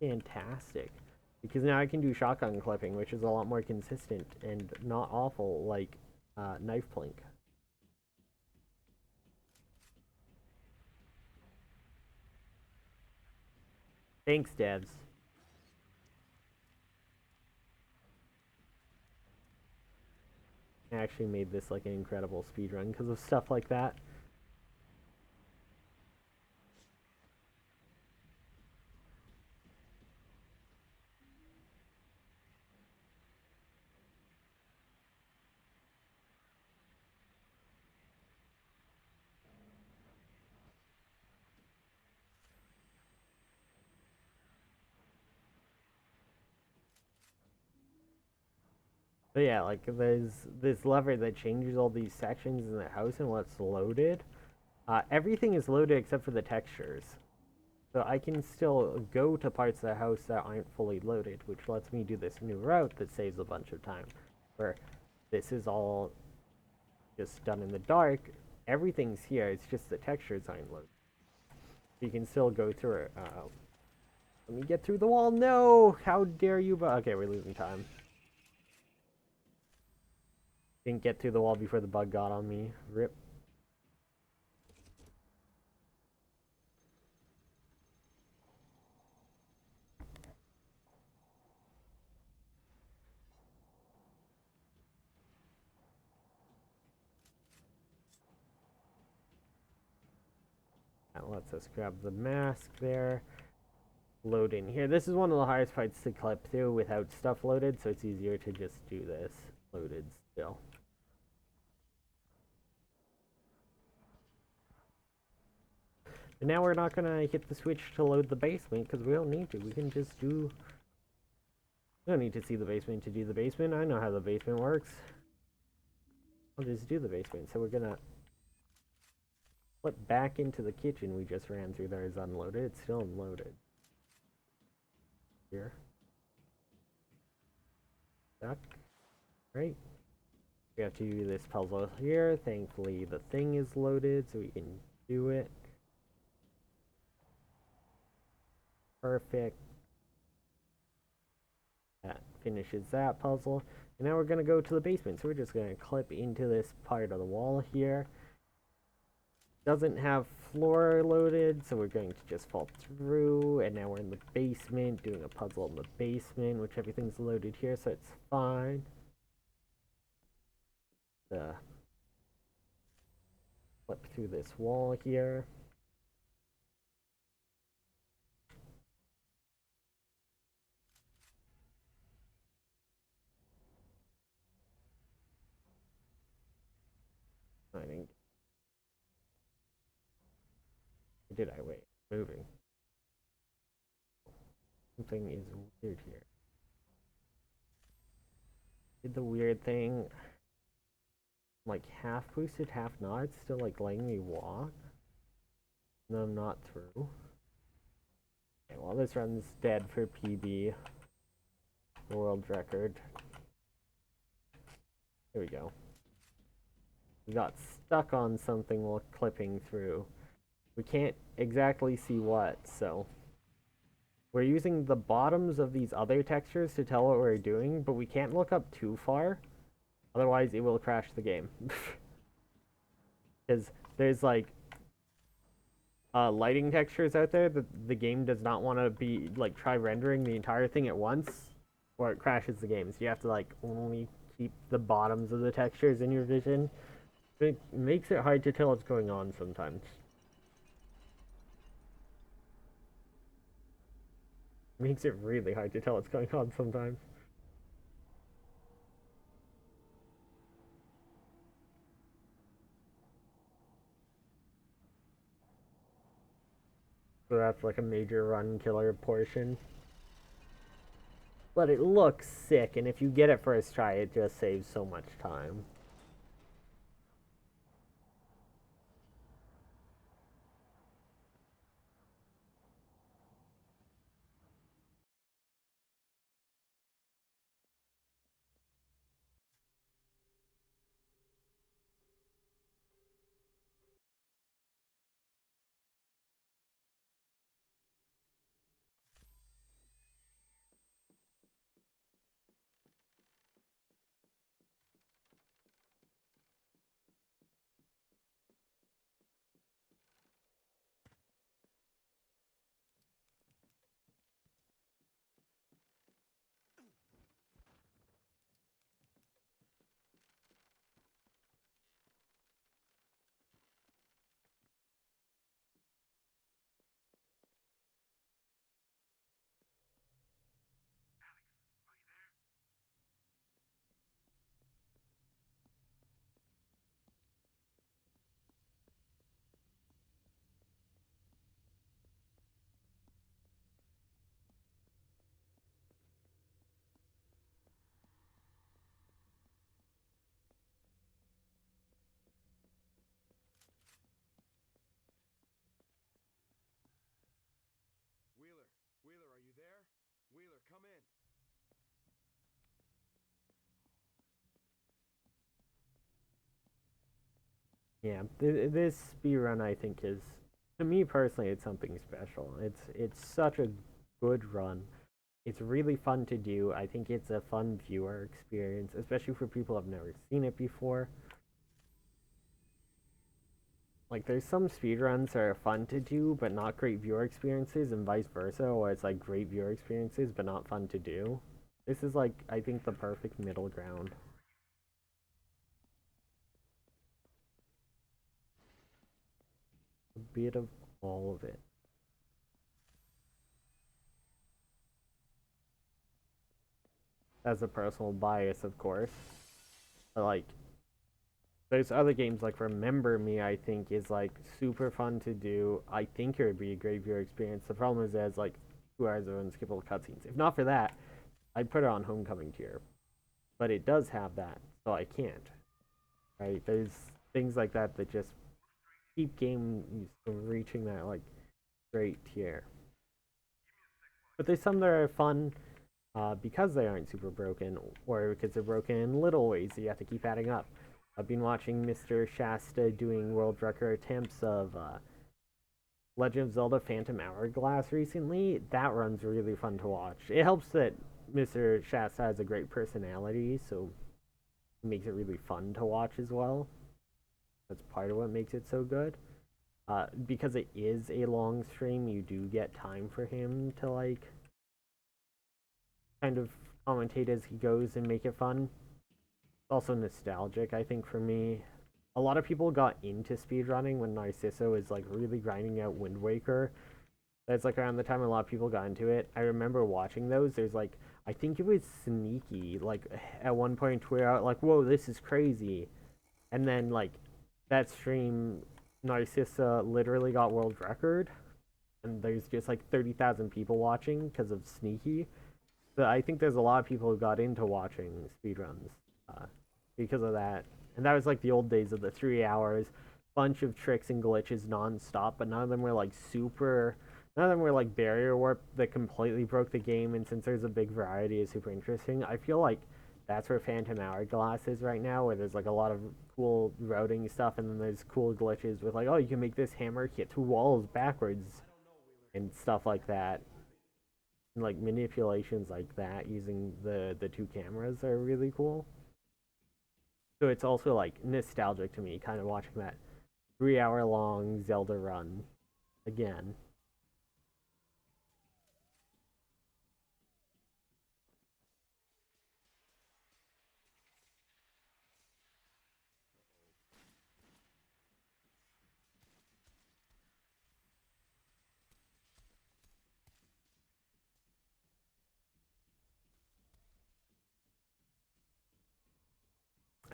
S1: Fantastic. Because now I can do shotgun clipping, which is a lot more consistent and not awful like knife plink. Thanks, devs. I actually made this like an incredible speedrun because of stuff like that. But yeah, like there's this lever that changes all these sections in the house and what's loaded. Everything is loaded except for the textures. So I can still go to parts of the house that aren't fully loaded, which lets me do this new route that saves a bunch of time. Where this is all just done in the dark. Everything's here, it's just the textures aren't loaded. You can still go through it. Let me get through the wall. No! How dare you? But okay, we're losing time. Didn't get through the wall before the bug got on me. Rip. That lets us grab the mask there. Load in here. This is one of the hardest parts to clip through without stuff loaded, so it's easier to just do this loaded still. But now we're not gonna hit the switch to load the basement because we don't need to. We can just do. We don't need to see the basement to do the basement. I know how the basement works. I'll just do the basement. So we're gonna flip back into the kitchen we just ran through. There is unloaded. It's still unloaded. Here. Duck. Right. We have to do this puzzle here. Thankfully, the thing is loaded, so we can do it. Perfect. That finishes that puzzle. And now we're going to go to the basement. So we're just going to clip into this part of the wall here. Doesn't have floor loaded, so we're going to just fall through. And now we're in the basement, doing a puzzle in the basement, which everything's loaded here, so it's fine. Flip through this wall here. I didn't. Did I wait? Moving. Something is weird here. Did the weird thing. Like half boosted, half not. It's still like letting me walk. No, I'm not through. Okay, well, this run's dead for PB. The world record. Here we go. We got stuck on something while clipping through. We can't exactly see what, so. We're using the bottoms of these other textures to tell what we're doing, but we can't look up too far. Otherwise, it will crash the game. Because there's like lighting textures out there that the game does not want to be like try rendering the entire thing at once, or it crashes the game. So you have to like only keep the bottoms of the textures in your vision. It makes it hard to tell what's going on sometimes. Makes it really hard to tell what's going on sometimes. So that's like a major run killer portion. But it looks sick, and if you get it first try, it just saves so much time.
S2: Wheeler, Wheeler, are you there? Wheeler, come in.
S1: Yeah, this speed run I think is, to me personally, it's something special. It's such a good run. It's really fun to do. I think it's a fun viewer experience, especially for people who've never seen it before. Like there's some speedruns that are fun to do but not great viewer experiences, and vice versa, or it's like great viewer experiences but not fun to do. This is like, I think, the perfect middle ground. A bit of all of it. As a personal bias, of course. But like, there's other games like Remember Me, I think, is like super fun to do. I think it would be a great viewer experience. The problem is there's like 2 hours of unskippable cutscenes. If not for that, I'd put it on Homecoming tier. But it does have that, so I can't. Right? There's things like that that just keep games from reaching that like great tier. But there's some that are fun because they aren't super broken, or because they're broken in little ways that you have to keep adding up. I've been watching Mr. Shasta doing world record attempts of Legend of Zelda Phantom Hourglass recently. That run's really fun to watch. It helps that Mr. Shasta has a great personality, so it makes it really fun to watch as well. That's part of what makes it so good. Because it is a long stream, you do get time for him to like kind of commentate as he goes and make it fun. Also nostalgic, I think, for me. A lot of people got into speedrunning when Narciso was like really grinding out Wind Waker. That's like around the time a lot of people got into it. I remember watching those. There's like, I think it was Sneaky, like at one point tweeted out like, "Whoa, this is crazy," and then like that stream, Narcissa literally got world record, and there's just like 30,000 people watching because of Sneaky. So I think there's a lot of people who got into watching speedruns uh, because of that. And that was like the old days of the 3 hours, bunch of tricks and glitches nonstop, but none of them were like super. None of them were like barrier warp that completely broke the game. And since there's a big variety, is super interesting. I feel like that's where Phantom Hourglass is right now, where there's like a lot of cool routing stuff, and then there's cool glitches with like, oh, you can make this hammer hit 2 walls backwards and stuff like that. Like manipulations like that using the 2 cameras are really cool. So it's also like nostalgic to me, kind of watching that 3 hour long Zelda run again.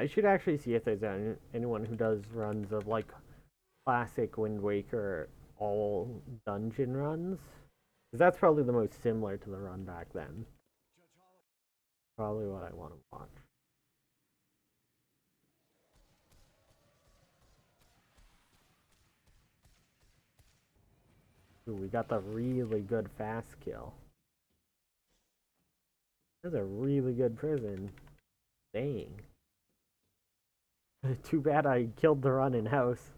S1: I should actually see if there's anyone who does runs of like classic Wind Waker all dungeon runs. Because that's probably the most similar to the run back then. Probably what I want to watch. Ooh, we got the really good fast kill. That's a really good prison. Dang. Too bad I killed the run in house.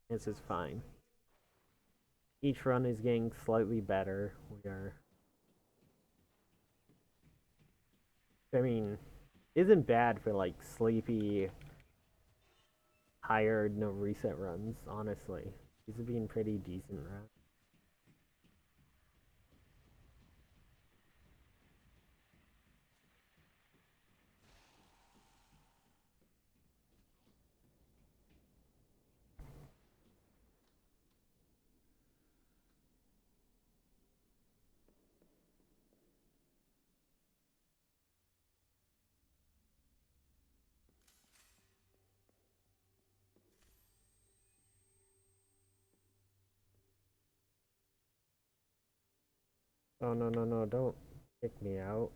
S1: This is fine. Each run is getting slightly better. We are. I mean, isn't bad for like sleepy, tired, no reset runs, honestly. These have been pretty decent runs. Oh, no, no, no, don't kick me out.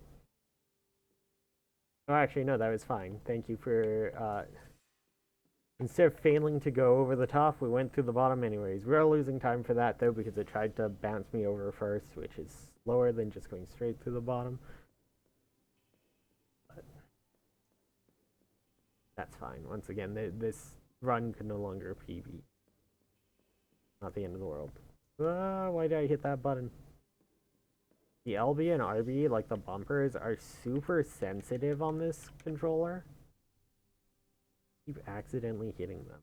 S1: Oh, actually, no, that was fine. Thank you for, instead of failing to go over the top, we went through the bottom anyways. We are losing time for that, though, because it tried to bounce me over first, which is slower than just going straight through the bottom. But that's fine. Once again, this run could no longer PB. Not the end of the world. Why did I hit that button? The LB and RB, like the bumpers, are super sensitive on this controller. Keep accidentally hitting them.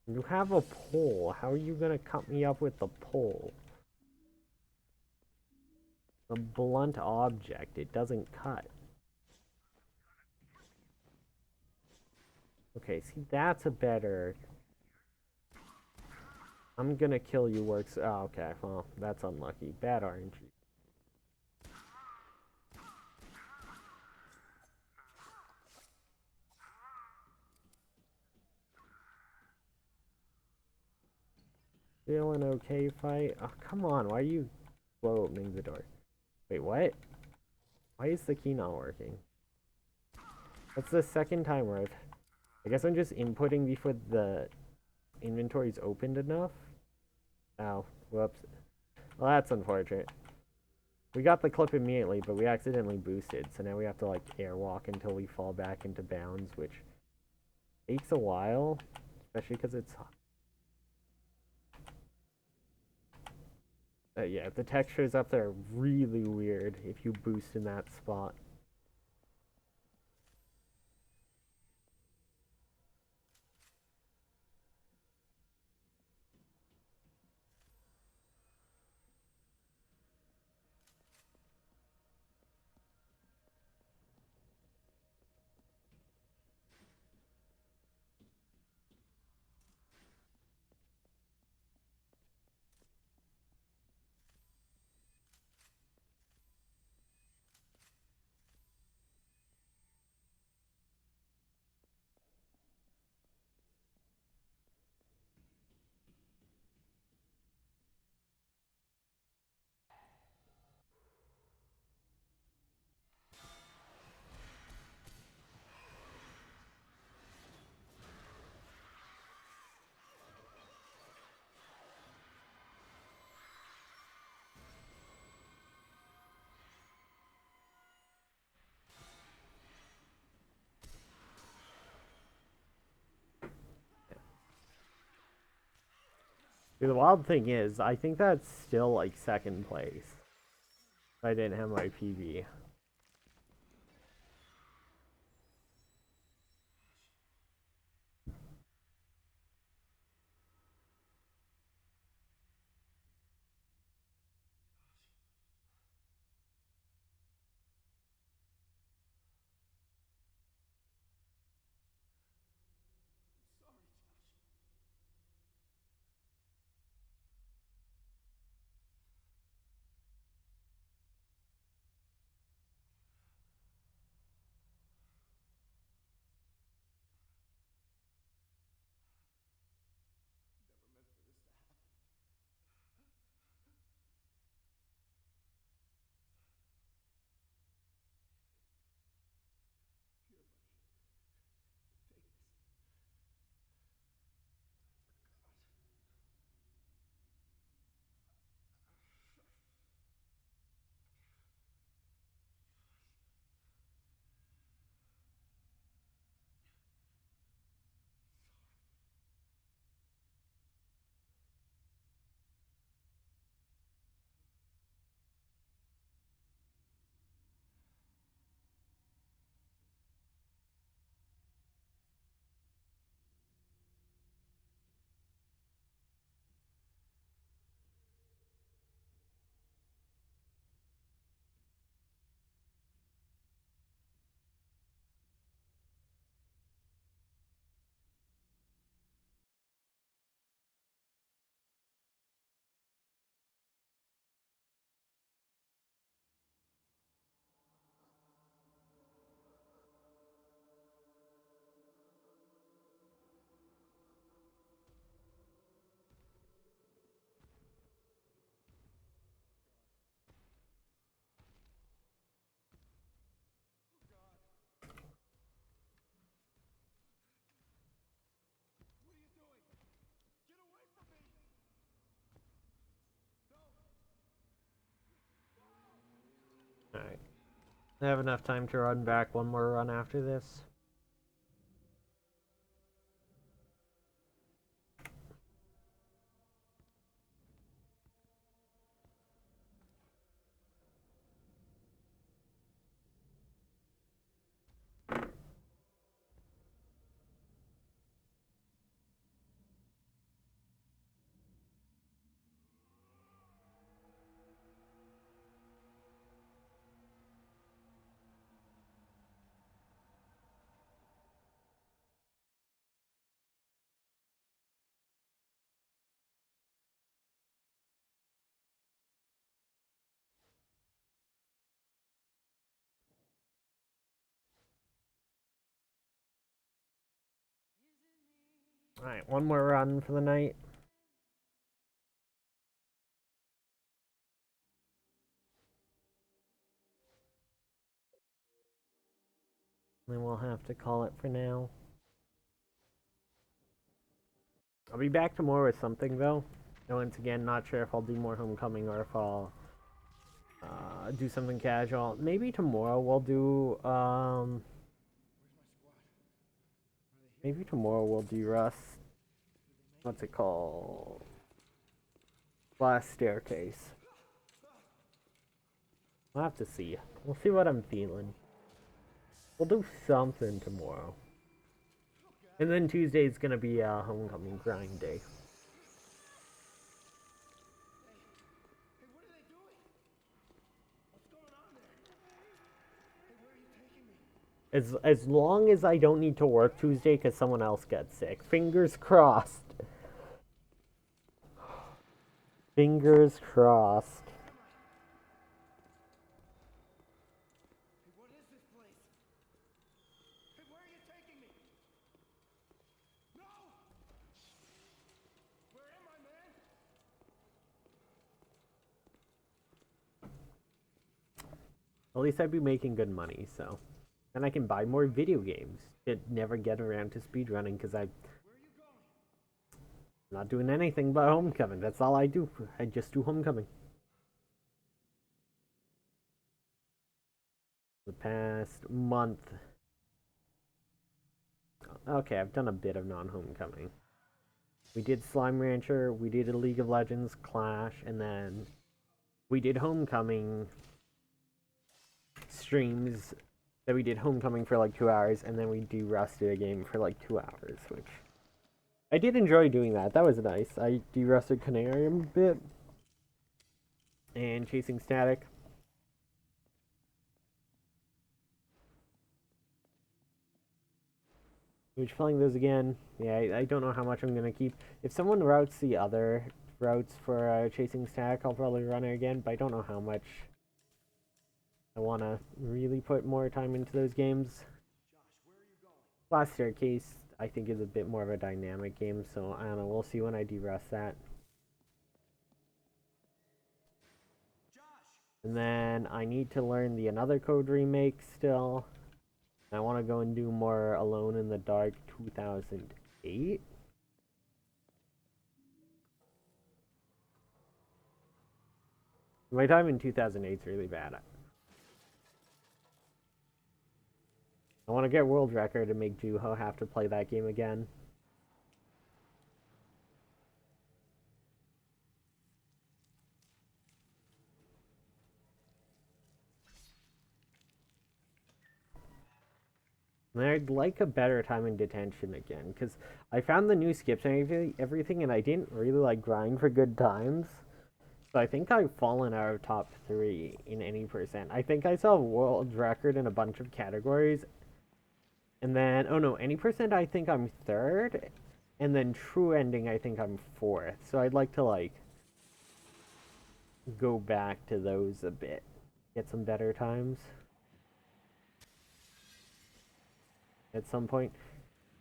S1: You have a pole. How are you gonna cut me up with the pole? A blunt object. It doesn't cut. Okay, see, that's a better... I'm gonna kill you works... Oh, okay, well, that's unlucky. Bad RNG. Still an okay fight? Oh, come on, why are you slow opening the door? Wait, what? Why is the key not working? That's the second time where I've... I guess I'm just inputting before the inventory's opened enough. Ow, whoops. Well, that's unfortunate. We got the clip immediately, but we accidentally boosted, so now we have to, like, airwalk until we fall back into bounds, which takes a while, especially because it's... yeah, the textures up there are really weird if you boost in that spot. The wild thing is, I think that's still like second place. If I didn't have my PB.
S2: Sorry, Josh. Never meant for this to happen. Here, buddy. Take this. What are you doing? Get away from me! No!
S1: Alright. I have enough time to run back one more run after this. Alright, one more run for the night. Then we'll have to call it for now. I'll be back tomorrow with something though. And once again, not sure if I'll do more homecoming or if I'll do something casual. Maybe tomorrow we'll do maybe tomorrow we'll do Rust. What's it called? Last Staircase. We'll have to see. We'll see what I'm feeling. We'll do something tomorrow. And then Tuesday's gonna be a homecoming grind day.
S2: Hey, what are they doing? What's going on there? Hey, where are you taking me?
S1: As long as I don't need to work Tuesday because someone else gets sick. Fingers crossed. Fingers crossed.
S2: Hey, what is this place? Hey, where are you taking me? No! Where am I, man?
S1: At least I'd be making good money, so. And I can buy more video games. Never get around to speedrunning because I'm
S2: Where are you going?
S1: not doing anything but homecoming. That's all I do. I just do homecoming. The past month. Okay, I've done a bit of non-homecoming. We did Slime Rancher, we did a League of Legends Clash, and then we did Homecoming streams that we did Homecoming for like 2 hours, and then we de-rusted a game for like 2 hours, which I did enjoy doing that. That was nice. I de-rusted Canarium a bit and Chasing Static. Which playing those again, yeah, I don't know how much I'm gonna keep. If someone routes the other routes for Chasing Static, I'll probably run it again, but I don't know how much I want to really put more time into those games. Last Staircase, I think, is a bit more of a dynamic game, so I don't know. We'll see when I de-rust that. And then I need to learn the Another Code remake still. I want to go and do more Alone in the Dark 2008. My time in 2008 is really bad. I want to get world record and make Juho have to play that game again. And I'd like a better time in detention again, because I found the new skips and everything, and I didn't really like grind for good times. So I think I've fallen out of top 3 in any percent. I think I saw a world record in a bunch of categories. And then, oh no, any percent I think I'm 3rd. And then true ending I think I'm 4th. So I'd like to like go back to those a bit. Get some better times. At some point.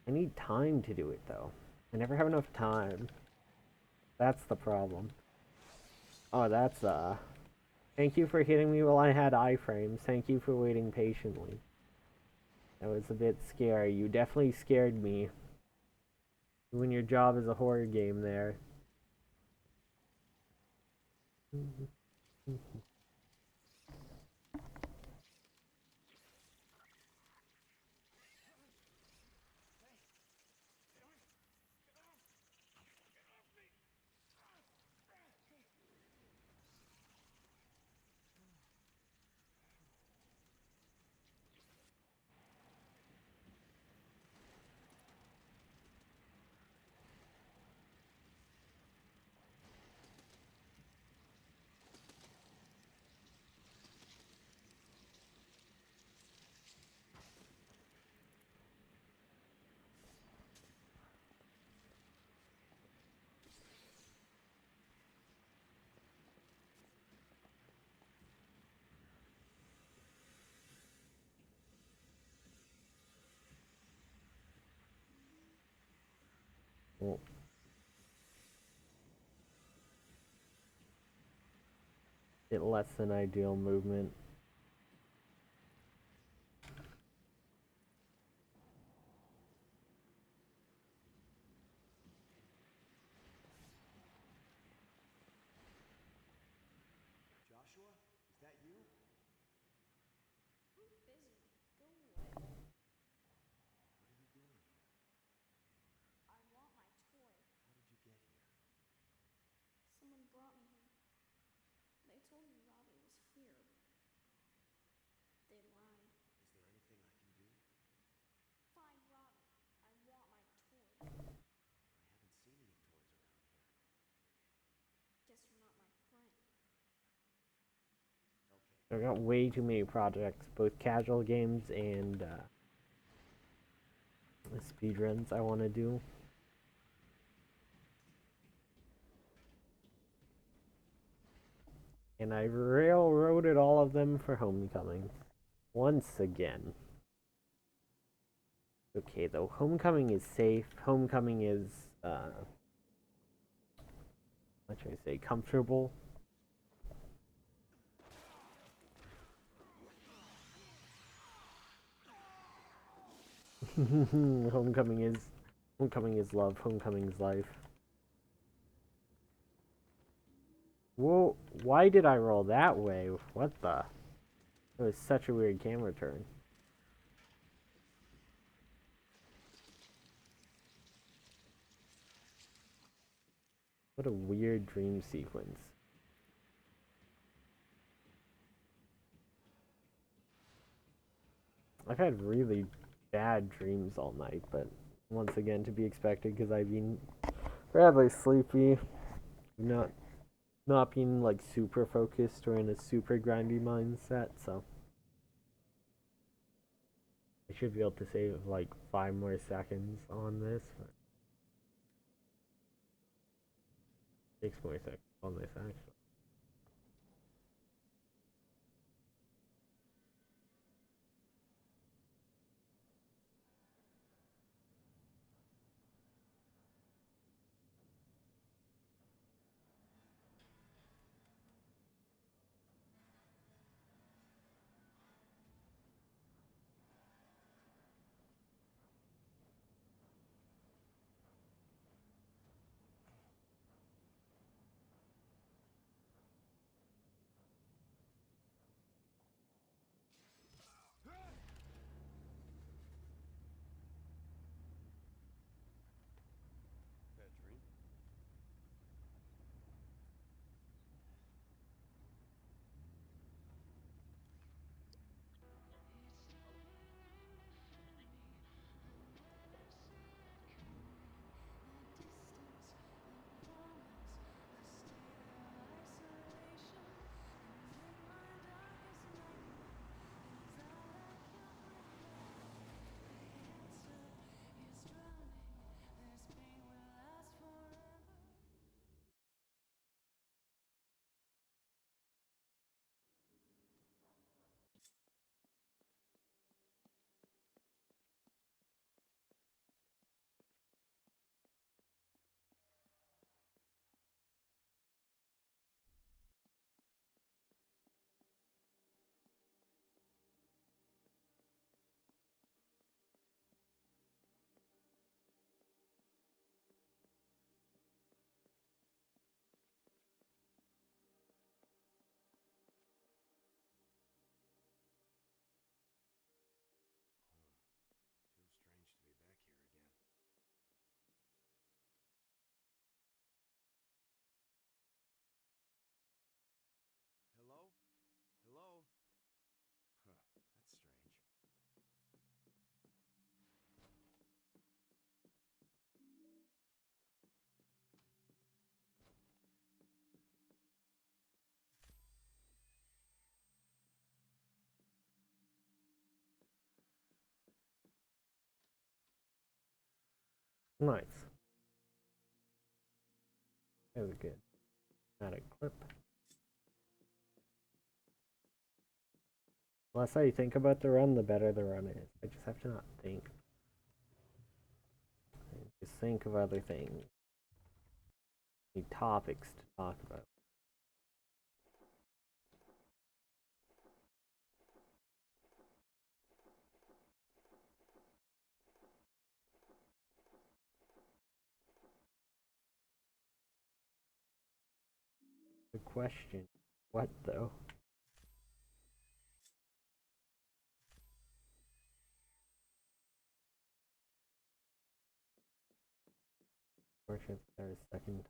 S1: I need time to do it though. I never have enough time. That's the problem. Oh, that's thank you for hitting me while I had iframes. Thank you for waiting patiently. That was a bit scary. You definitely scared me. When your job is a horror game there. Well, bit less than ideal movement.
S2: Joshua, is that you?
S3: I'm busy. Go away.
S2: What are you doing here?
S3: I want my toy.
S2: How did you get here?
S3: Someone brought me here. They told me Robbie was here. They lied.
S2: Is there anything I can do?
S3: Find Robbie. I want my toy.
S2: I haven't seen any toys around here.
S3: Guess you're not my friend.
S2: Okay.
S1: I got way too many projects, both casual games and speedruns I want to do. And I railroaded all of them for Homecoming. Once again. Okay, though, Homecoming is safe. Homecoming is, what should I say, comfortable. Homecoming is love. Homecoming is life. Whoa, why did I roll that way? What the? That was such a weird camera turn. What a weird dream sequence. I've had really bad dreams all night, but once again to be expected because I've been rather sleepy, not not being like super focused or in a super grindy mindset, so I should be able to save like 5 more seconds on this. But 6 more seconds on this actually.
S2: Bad dream? Feels strange to be back here again. Hello? Hello? Huh, that's strange.
S1: Nice. That was good. Not a clip. The less I think about the run, the better the run is. I just have to not think. Just think of other things. Need topics to talk about. The question, what though? Fortunate there's a second.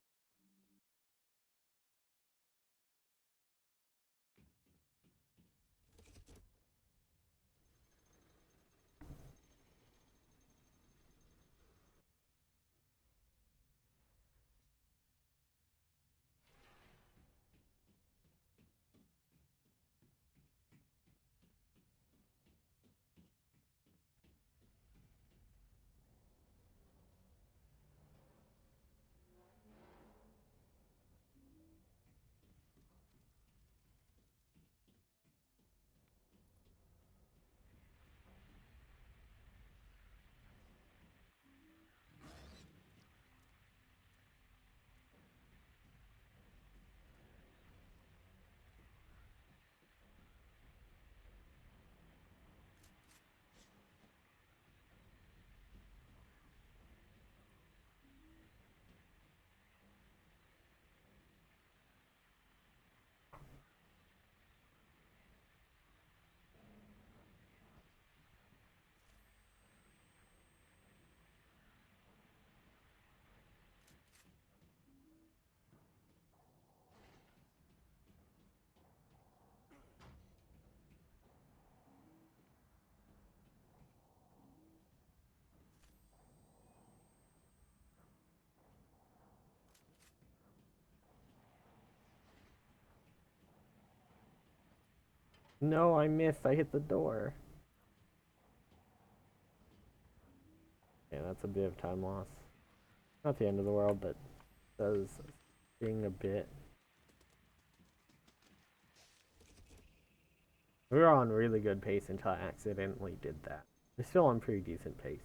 S1: No, I missed. I hit the door. Yeah, that's a bit of time loss. Not the end of the world, but does sting a bit. We were on really good pace until I accidentally did that. We're still on pretty decent pace.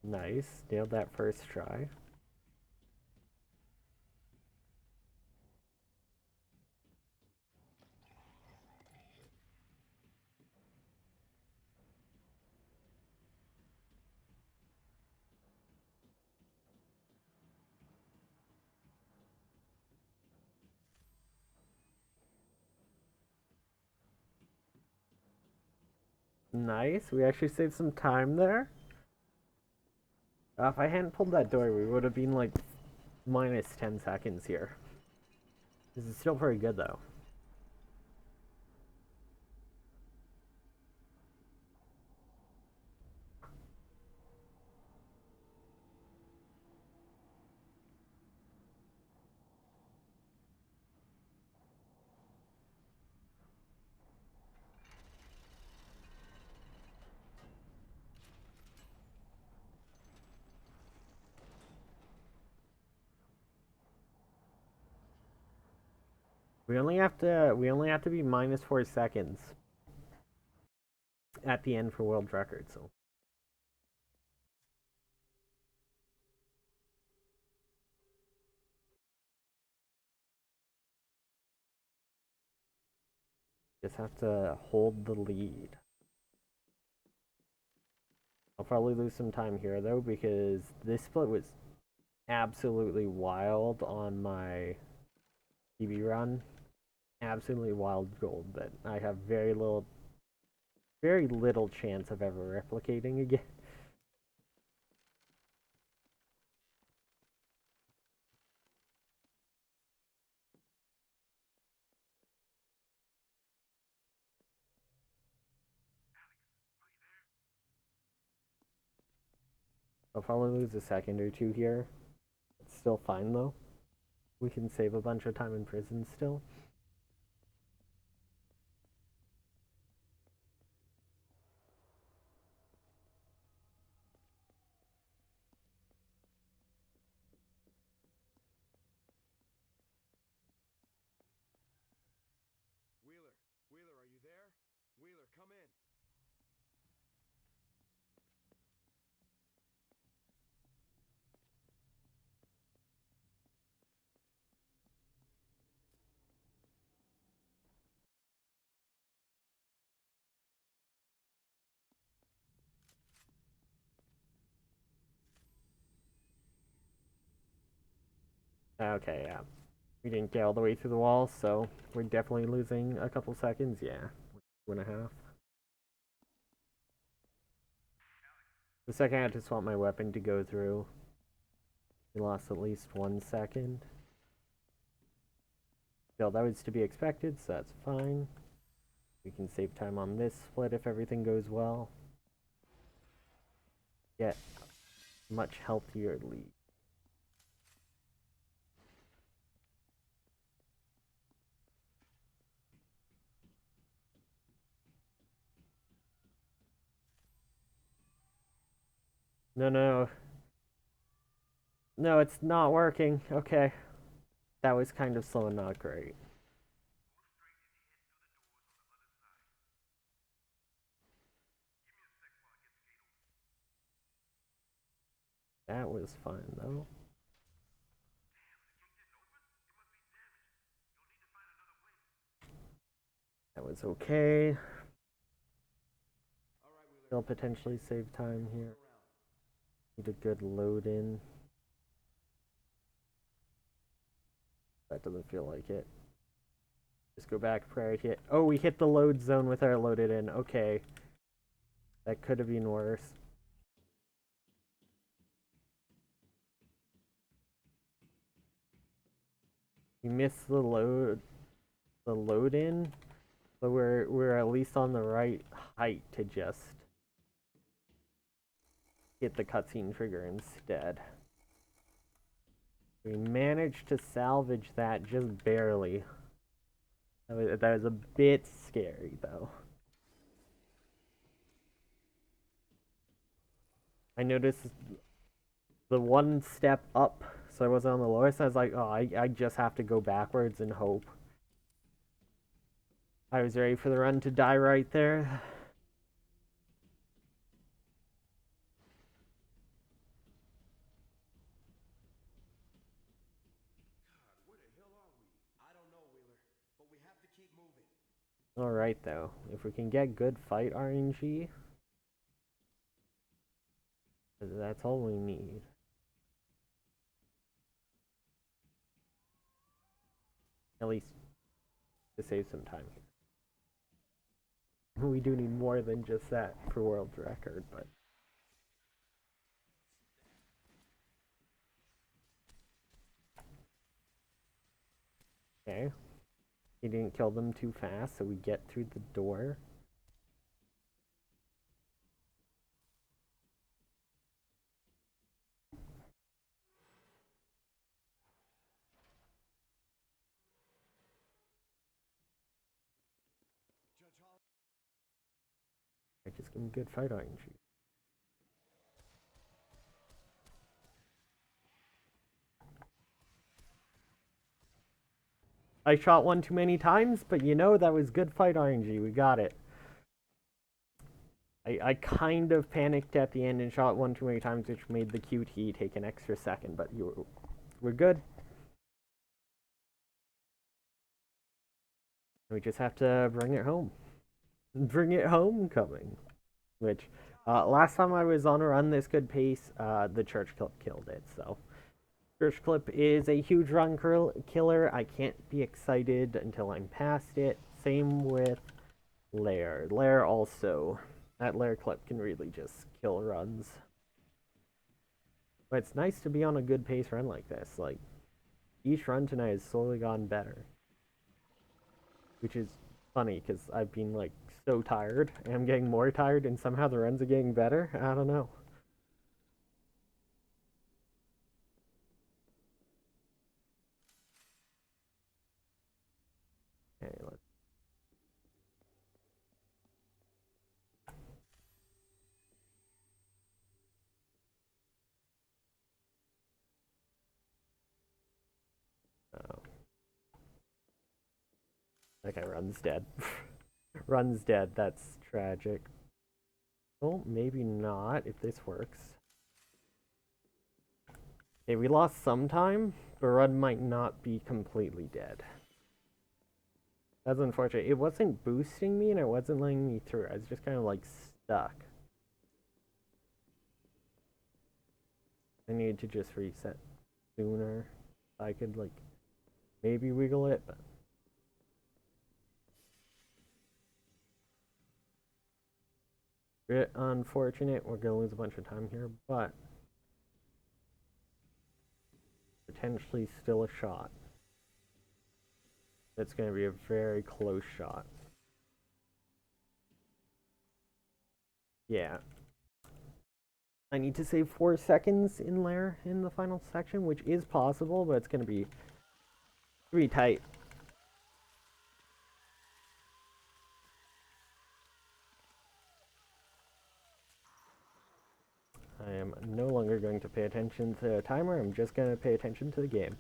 S1: Nice. Nailed that first try. Nice. We actually saved some time there. If I hadn't pulled that door, we would have been like minus 10 seconds here. This is still pretty good though. We only have to be minus 4 seconds at the end for world record, so just have to hold the lead. I'll probably lose some time here though because this split was absolutely wild on my TV run. Absolutely wild gold that I have very little chance of ever replicating again. I'll probably lose a second or two here. It's still fine though. We can save a bunch of time in prison still.
S2: Wheeler, Wheeler, are you there? Wheeler, come in.
S1: Okay, yeah. We didn't get all the way through the wall, so we're definitely losing a couple seconds. Yeah, 2.5. The second I had to swap my weapon to go through, we lost at least 1 second. Still, that was to be expected, so that's fine. We can save time on this split if everything goes well. get much healthier league. No, no. No, it's not working. Okay. That was kind of slow and not great. That was fun, though. That was okay. Still potentially save time here. Need a good load in. That doesn't feel like it. Just go back prior to hit. Oh, we hit the load zone with our loaded in. Okay. That could have been worse. We missed the load in, but we're at least on the right height to just hit the cutscene trigger instead. We managed to salvage that just barely. That was a bit scary, though. I noticed the one step up, so I wasn't on the lowest. I was like, oh, I just have to go backwards and hope. I was ready for the run to die right there. Alright, though. If we can get good fight RNG, that's all we need. At least to save some time here. We do need more than just that for world record, but... Okay. He didn't kill them too fast, so we get through the door. I just give him good fight RNG. I shot one too many times, but you know, that was good fight RNG. We got it. I kind of panicked at the end and shot one too many times, which made the QT take an extra second, but we're good. We just have to bring it home. Bring it homecoming. Which, last time I was on a run this good pace, the church clip killed it, so... Church clip is a huge run killer. I can't be excited until I'm past it. Same with Lair. Lair also. That Lair clip can really just kill runs. But it's nice to be on a good pace run like this. Like, each run tonight has slowly gotten better. Which is funny, because I've been, like, so tired. And I'm getting more tired, and somehow the runs are getting better. I don't know. Okay, let's... Oh. That guy runs dead. Runs dead, that's tragic. Well, maybe not, if this works. Okay, we lost some time, but Run might not be completely dead. That's unfortunate. It wasn't boosting me, and it wasn't letting me through. I was just kind of, like, stuck. I needed to just reset sooner. I could, like, maybe wiggle it, but... Bit unfortunate. We're gonna lose a bunch of time here, but... potentially still a shot. It's gonna be a very close shot. Yeah. I need to save 4 seconds in lair in the final section, which is possible, but it's going to be pretty tight. I am no longer going to pay attention to the timer, I'm just going to pay attention to the game.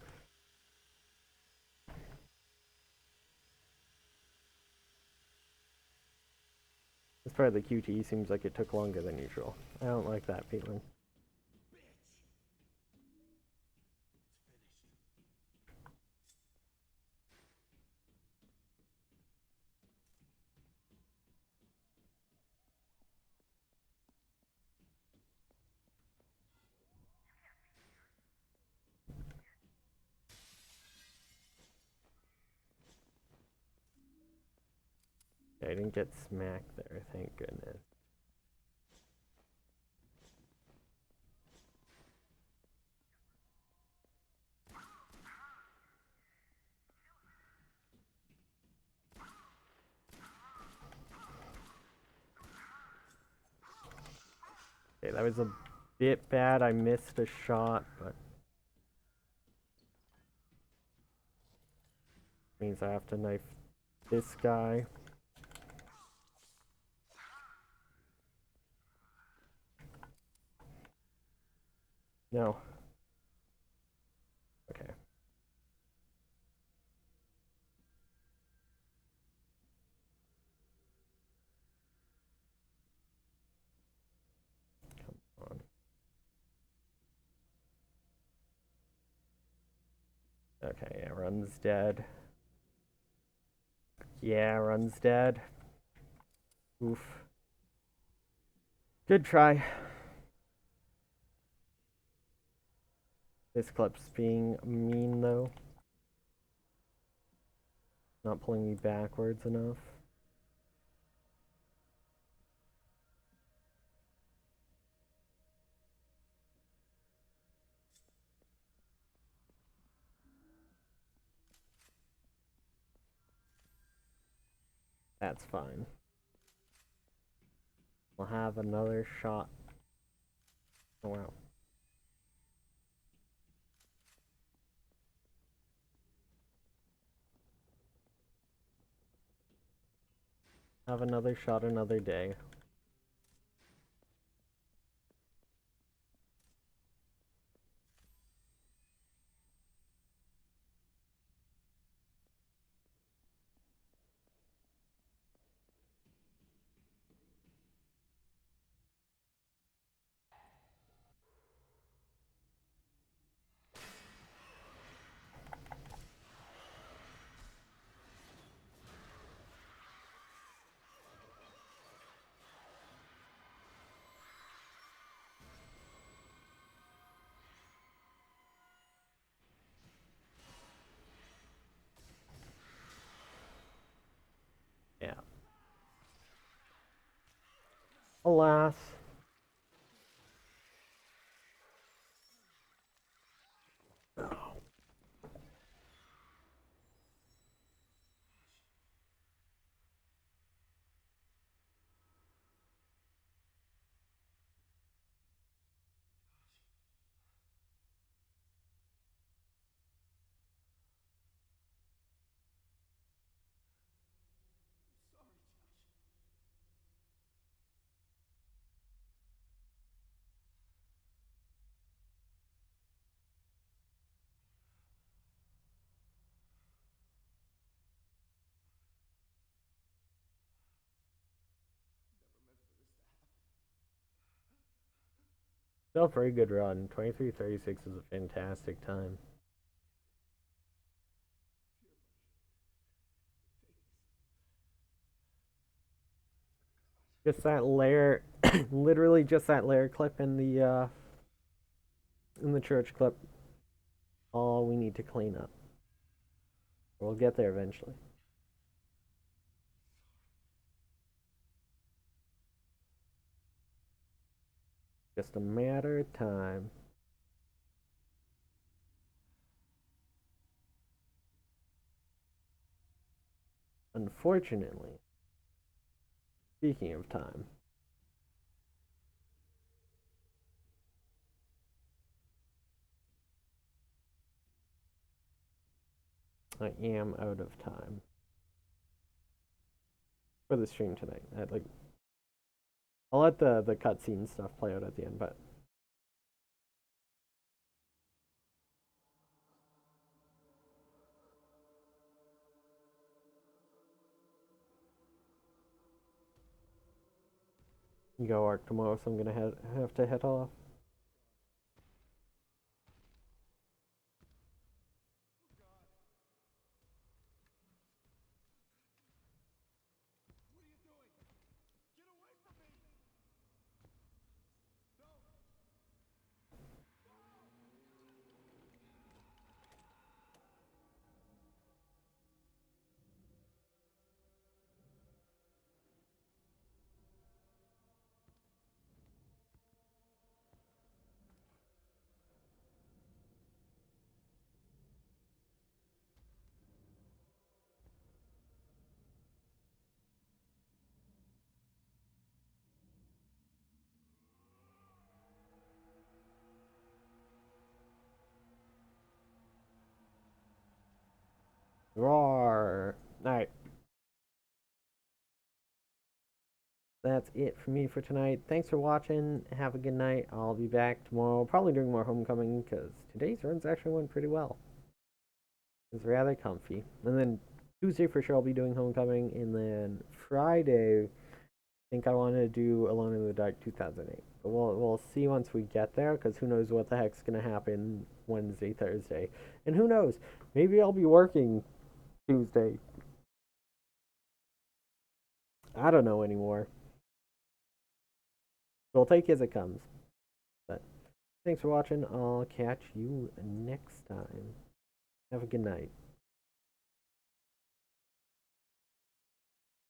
S1: This part of the QTE seems like it took longer than usual. I don't like that feeling. I didn't get smacked there, thank goodness. Okay, that was a bit bad. I missed a shot, but means I have to knife this guy. No. Okay. Come on. Okay, yeah, run's dead. Yeah, run's dead. Oof. Good try. This clip's being mean though. Not pulling me backwards enough. That's fine. We'll have another shot. Oh wow. Have another shot another day. Yeah. Alas.
S2: Sorry, Josh. Never meant for this to happen.
S1: Still a very good run. 23:36 is a fantastic time.
S2: Here, buddy. Take this.
S1: Just that layer, literally just that layer clip in the church clip. All we need to clean up. We'll get there eventually. Just a matter of time. Unfortunately, speaking of time, I am out of time for the stream tonight. I'll let the cutscene stuff play out at the end, but you go work tomorrow, so I'm gonna have to head off.
S2: What are you doing? Get away from me! No!
S1: Roar! Alright. That's it for me for tonight. Thanks for watching. Have a good night. I'll be back tomorrow, probably doing more homecoming because today's runs actually went pretty well. It's rather comfy. And then Tuesday for sure I'll be doing homecoming, and then Friday I think I wanted to do Alone in the Dark 2008. But we'll see once we get there, because who knows what the heck's gonna happen Wednesday, Thursday, and who knows, maybe I'll be working Tuesday. I don't know anymore. We'll take it as it comes. But thanks for watching. I'll catch you next time. Have a good night.